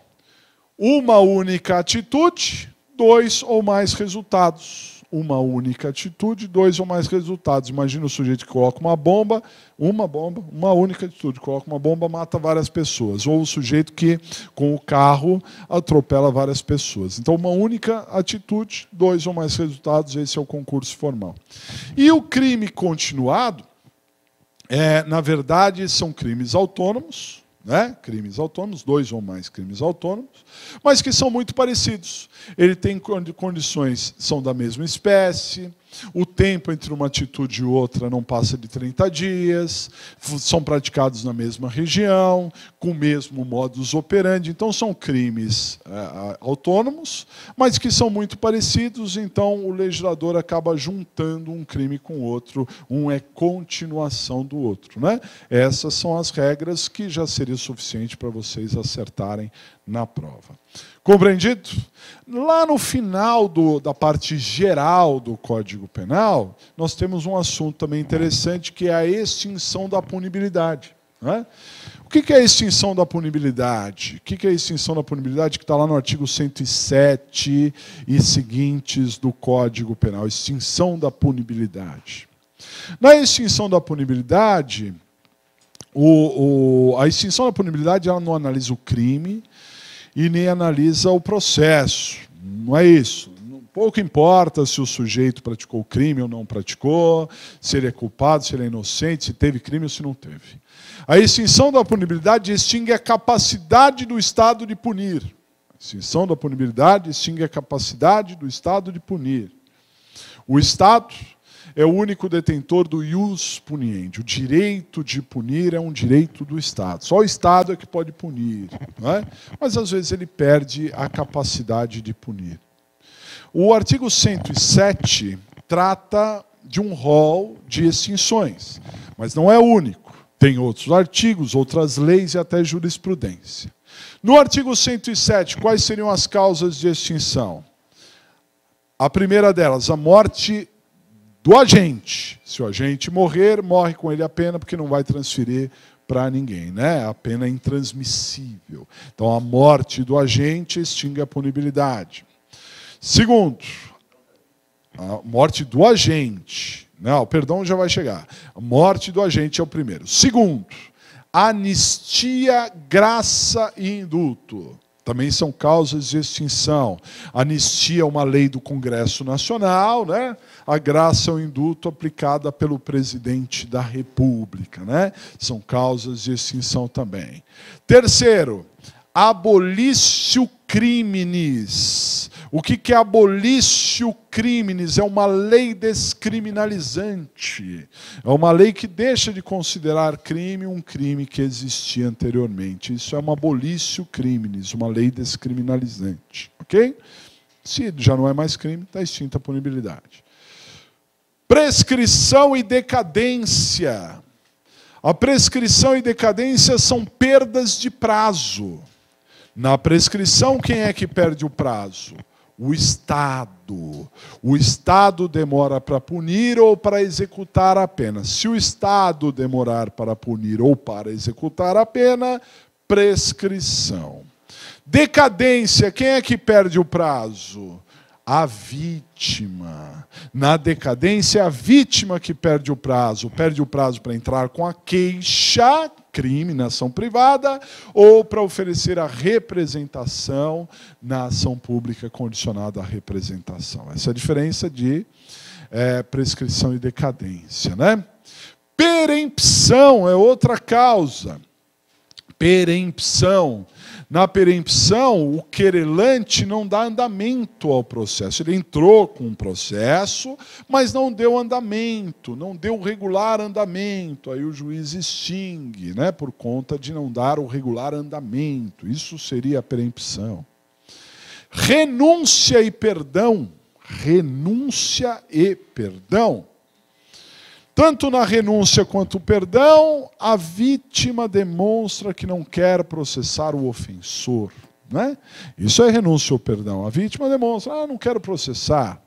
Uma única atitude, dois ou mais resultados. Uma única atitude, dois ou mais resultados. Imagina o sujeito que coloca uma bomba, uma única atitude, coloca uma bomba, mata várias pessoas. Ou o sujeito que, com o carro, atropela várias pessoas. Então, uma única atitude, dois ou mais resultados, esse é o concurso formal. E o crime continuado, na verdade, são crimes autônomos, né? Crimes autônomos, dois ou mais crimes autônomos, mas que são muito parecidos. Ele tem condições, são da mesma espécie, o tempo entre uma atitude e outra não passa de 30 dias, são praticados na mesma região, com o mesmo modus operandi. Então, são crimes autônomos, mas que são muito parecidos, então o legislador acaba juntando um crime com o outro, um é continuação do outro, né? Essas são as regras que já seria suficiente para vocês acertarem na prova. Compreendido? Lá no final da parte geral do Código Penal, nós temos um assunto também interessante, que é a extinção da punibilidade, né? O que é a extinção da punibilidade? O que é a extinção da punibilidade? Que está lá no artigo 107 e seguintes do Código Penal. Extinção da punibilidade. Na extinção da punibilidade, a extinção da punibilidade ela não analisa o crime e nem analisa o processo. Não é isso. Pouco importa se o sujeito praticou o crime ou não praticou, se ele é culpado, se ele é inocente, se teve crime ou se não teve. A extinção da punibilidade extingue a capacidade do Estado de punir. A extinção da punibilidade extingue a capacidade do Estado de punir. O Estado é o único detentor do ius puniendi. O direito de punir é um direito do Estado. Só o Estado é que pode punir, não é? Mas, às vezes, ele perde a capacidade de punir. O artigo 107 trata de um rol de extinções, mas não é o único. Tem outros artigos, outras leis e até jurisprudência. No artigo 107, quais seriam as causas de extinção? A primeira delas, a morte do agente. Se o agente morrer, morre com ele a pena, porque não vai transferir para ninguém, né? A pena é intransmissível. Então, a morte do agente extingue a punibilidade. Segundo, a morte do agente. Não, perdão, já vai chegar. A morte do agente é o primeiro. Segundo, anistia, graça e indulto. Também são causas de extinção. A anistia é uma lei do Congresso Nacional, né? A graça é o indulto aplicada pelo presidente da República, né? São causas de extinção também. Terceiro, abolício criminis. O que é abolício criminis? É uma lei descriminalizante. É uma lei que deixa de considerar crime um crime que existia anteriormente. Isso é uma abolício criminis, uma lei descriminalizante. Ok? Se já não é mais crime, está extinta a punibilidade. Prescrição e decadência. A prescrição e decadência são perdas de prazo. Na prescrição, quem é que perde o prazo? O Estado. O Estado demora para punir ou para executar a pena. Se o Estado demorar para punir ou para executar a pena, prescrição. Decadência, quem é que perde o prazo? A vítima. Na decadência, é a vítima que perde o prazo. Perde o prazo para entrar com a queixa, crime na ação privada, ou para oferecer a representação na ação pública condicionada à representação. Essa é a diferença de prescrição e decadência, né? Perempção é outra causa. Perempção. Na perempção, o querelante não dá andamento ao processo. Ele entrou com um processo, mas não deu andamento, não deu regular andamento. Aí o juiz extingue, né, por conta de não dar o regular andamento. Isso seria a perempção. Renúncia e perdão. Renúncia e perdão. Tanto na renúncia quanto no perdão, a vítima demonstra que não quer processar o ofensor. Né? Isso é renúncia ou perdão. A vítima demonstra, não quero processar.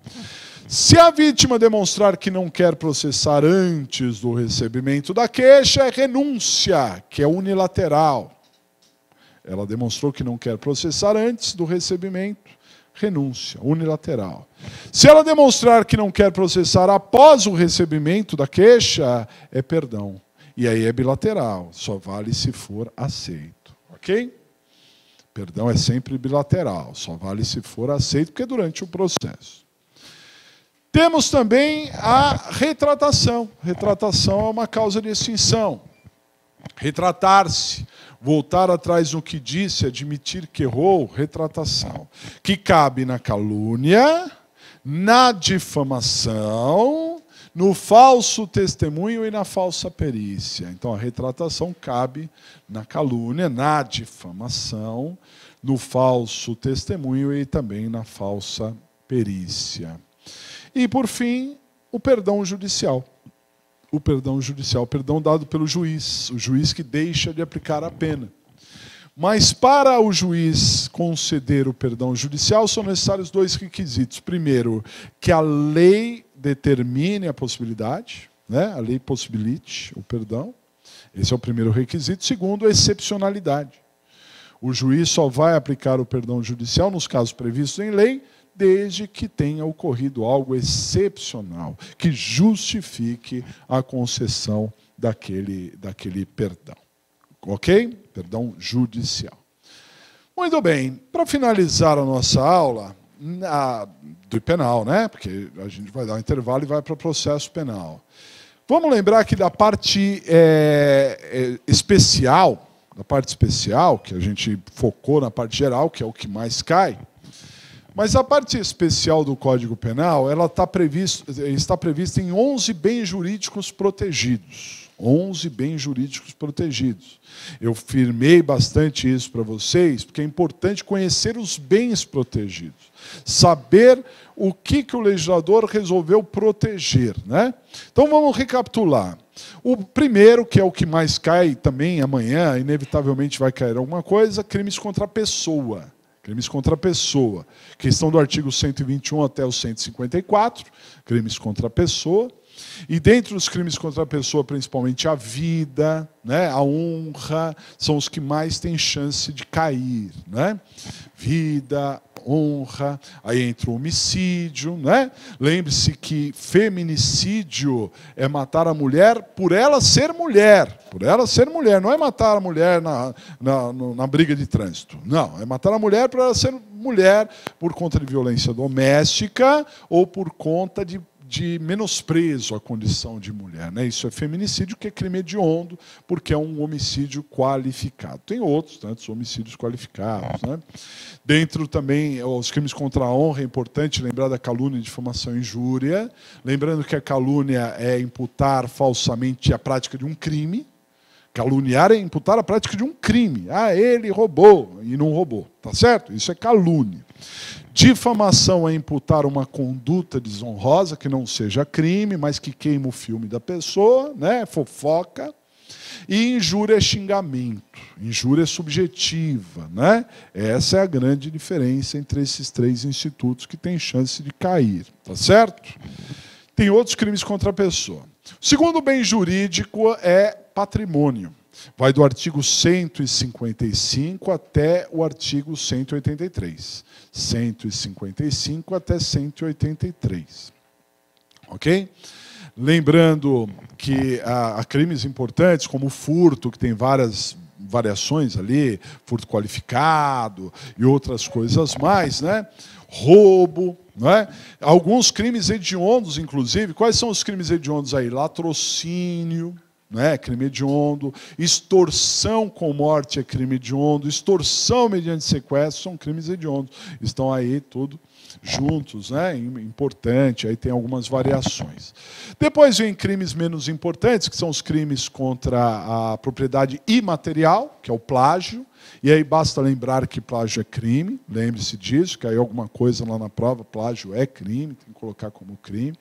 Se a vítima demonstrar que não quer processar antes do recebimento da queixa, é renúncia, que é unilateral. Ela demonstrou que não quer processar antes do recebimento, renúncia, unilateral. Se ela demonstrar que não quer processar após o recebimento da queixa, é perdão. E aí é bilateral, só vale se for aceito. Ok? Perdão é sempre bilateral, só vale se for aceito, porque é durante o processo. Temos também a retratação. Retratação é uma causa de extinção. Retratar-se, voltar atrás no que disse, admitir que errou, retratação. Que cabe na calúnia, na difamação, no falso testemunho e na falsa perícia. Então a retratação cabe na calúnia, na difamação, no falso testemunho e também na falsa perícia. E, por fim, o perdão judicial. O perdão judicial, o perdão dado pelo juiz, o juiz que deixa de aplicar a pena. Mas para o juiz conceder o perdão judicial, são necessários dois requisitos. Primeiro, que a lei determine a possibilidade, né? A lei possibilite o perdão. Esse é o primeiro requisito. Segundo, excepcionalidade. O juiz só vai aplicar o perdão judicial nos casos previstos em lei, desde que tenha ocorrido algo excepcional, que justifique a concessão daquele perdão. Ok? Perdão judicial. Muito bem, para finalizar a nossa aula do penal, né? Porque a gente vai dar um intervalo e vai para o processo penal. Vamos lembrar que da parte especial, que a gente focou na parte geral, que é o que mais cai, mas a parte especial do Código Penal ela está prevista em 11 bens jurídicos protegidos. 11 bens jurídicos protegidos. Eu firmei bastante isso para vocês, porque é importante conhecer os bens protegidos. Saber o que o legislador resolveu proteger. Né? Então vamos recapitular. O primeiro, que é o que mais cai também amanhã, inevitavelmente vai cair alguma coisa, crimes contra a pessoa. Crimes contra a pessoa. Questão do artigo 121 até o 154, crimes contra a pessoa. E dentre os crimes contra a pessoa, principalmente a vida, né, a honra, são os que mais têm chance de cair. Né? Vida, honra, aí entra o homicídio. Né? Lembre-se que feminicídio é matar a mulher por ela ser mulher. Por ela ser mulher, não é matar a mulher na briga de trânsito. Não, é matar a mulher por ela ser mulher por conta de violência doméstica ou por conta de menosprezo à condição de mulher. Né? Isso é feminicídio, que é crime hediondo, porque é um homicídio qualificado. Tem outros tantos homicídios qualificados. Né? Dentro também, os crimes contra a honra, é importante lembrar da calúnia, difamação e injúria. Lembrando que a calúnia é imputar falsamente a prática de um crime. Caluniar é imputar a prática de um crime. Ele roubou e não roubou. Tá certo? Isso é calúnia. Difamação é imputar uma conduta desonrosa, que não seja crime, mas que queima o filme da pessoa, né? Fofoca. E injúria é xingamento. Injúria é subjetiva. Né? Essa é a grande diferença entre esses três institutos que têm chance de cair. Tá certo? Tem outros crimes contra a pessoa. O segundo bem jurídico é patrimônio. Vai do artigo 155 até o artigo 183. 155 até 183. Ok? Lembrando que há crimes importantes, como o furto, que tem várias variações ali, furto qualificado e outras coisas mais, né? Roubo, não é? Alguns crimes hediondos, inclusive. Quais são os crimes hediondos aí? Latrocínio, né? Crime hediondo. Extorsão com morte é crime hediondo. Extorsão mediante sequestro são crimes hediondos. Estão aí tudo juntos, né? Importante, aí tem algumas variações. Depois vem crimes menos importantes, que são os crimes contra a propriedade imaterial, que é o plágio. E aí basta lembrar que plágio é crime, lembre-se disso, caiu alguma coisa lá na prova, plágio é crime, tem que colocar como crime.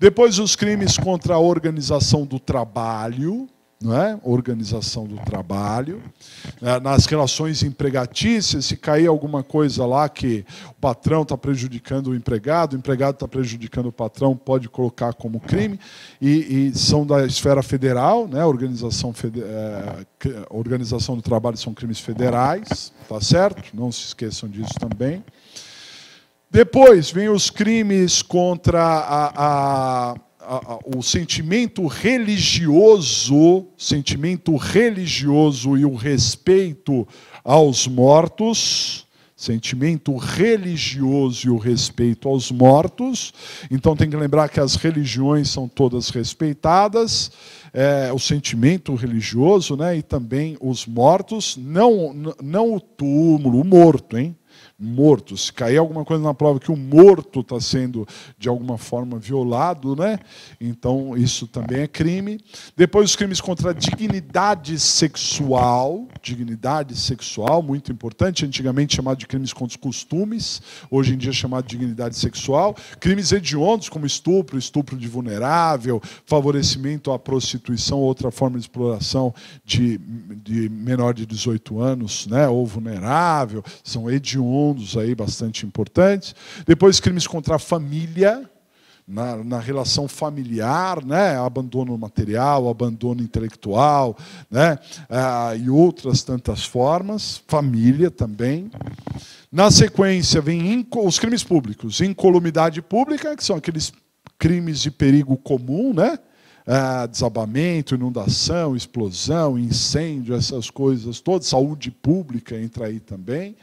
Depois os crimes contra a organização do trabalho, não é? Organização do trabalho. Nas relações empregatícias, se cair alguma coisa lá que o patrão está prejudicando o empregado está prejudicando o patrão, pode colocar como crime. E são da esfera federal, né? Organização do trabalho são crimes federais, tá certo? Não se esqueçam disso também. Depois vem os crimes contra o sentimento religioso e o respeito aos mortos. Sentimento religioso e o respeito aos mortos. Então tem que lembrar que as religiões são todas respeitadas. O sentimento religioso, né, e também os mortos, não o túmulo, o morto, hein? Morto. Se cair alguma coisa na prova que o morto está sendo, de alguma forma, violado, né? Então, isso também é crime. Depois, os crimes contra a dignidade sexual. Dignidade sexual, muito importante. Antigamente chamado de crimes contra os costumes. Hoje em dia chamado de dignidade sexual. Crimes hediondos, como estupro, estupro de vulnerável, favorecimento à prostituição, outra forma de exploração de menor de 18 anos, né? Ou vulnerável. São hediondos aí bastante importantes. Depois, crimes contra a família, na relação familiar, né? Abandono material, abandono intelectual, né? E outras tantas formas. Família também. Na sequência, vem os crimes públicos. Incolumidade pública, que são aqueles crimes de perigo comum, né? Desabamento, inundação, explosão, incêndio, essas coisas todas. Saúde pública entra aí também.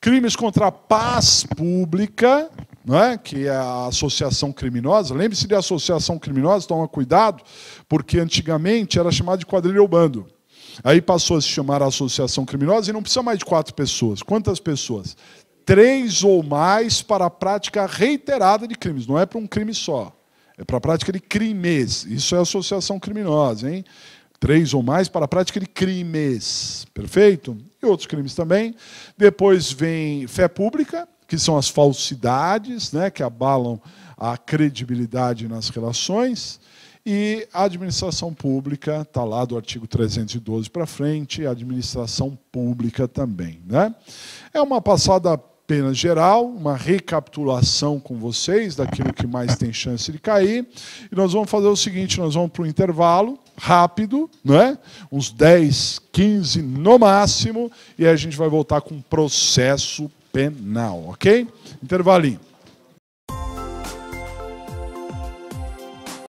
Crimes contra a paz pública, não é? Que é a associação criminosa. Lembre-se de associação criminosa, toma cuidado, porque antigamente era chamado de quadrilha ou bando. Aí passou a se chamar associação criminosa e não precisa mais de 4 pessoas. Quantas pessoas? 3 ou mais para a prática reiterada de crimes. Não é para um crime só. É para a prática de crimes. Isso é associação criminosa, hein? 3 ou mais para a prática de crimes. Perfeito? E outros crimes também. Depois vem fé pública, que são as falsidades, né, que abalam a credibilidade nas relações. E a administração pública, está lá do artigo 312 para frente, a administração pública também, né? É uma passada apenas geral, uma recapitulação com vocês daquilo que mais tem chance de cair. E nós vamos fazer o seguinte, nós vamos para um intervalo rápido, né? Uns 10, 15 no máximo, e aí a gente vai voltar com processo penal, ok? Intervalinho.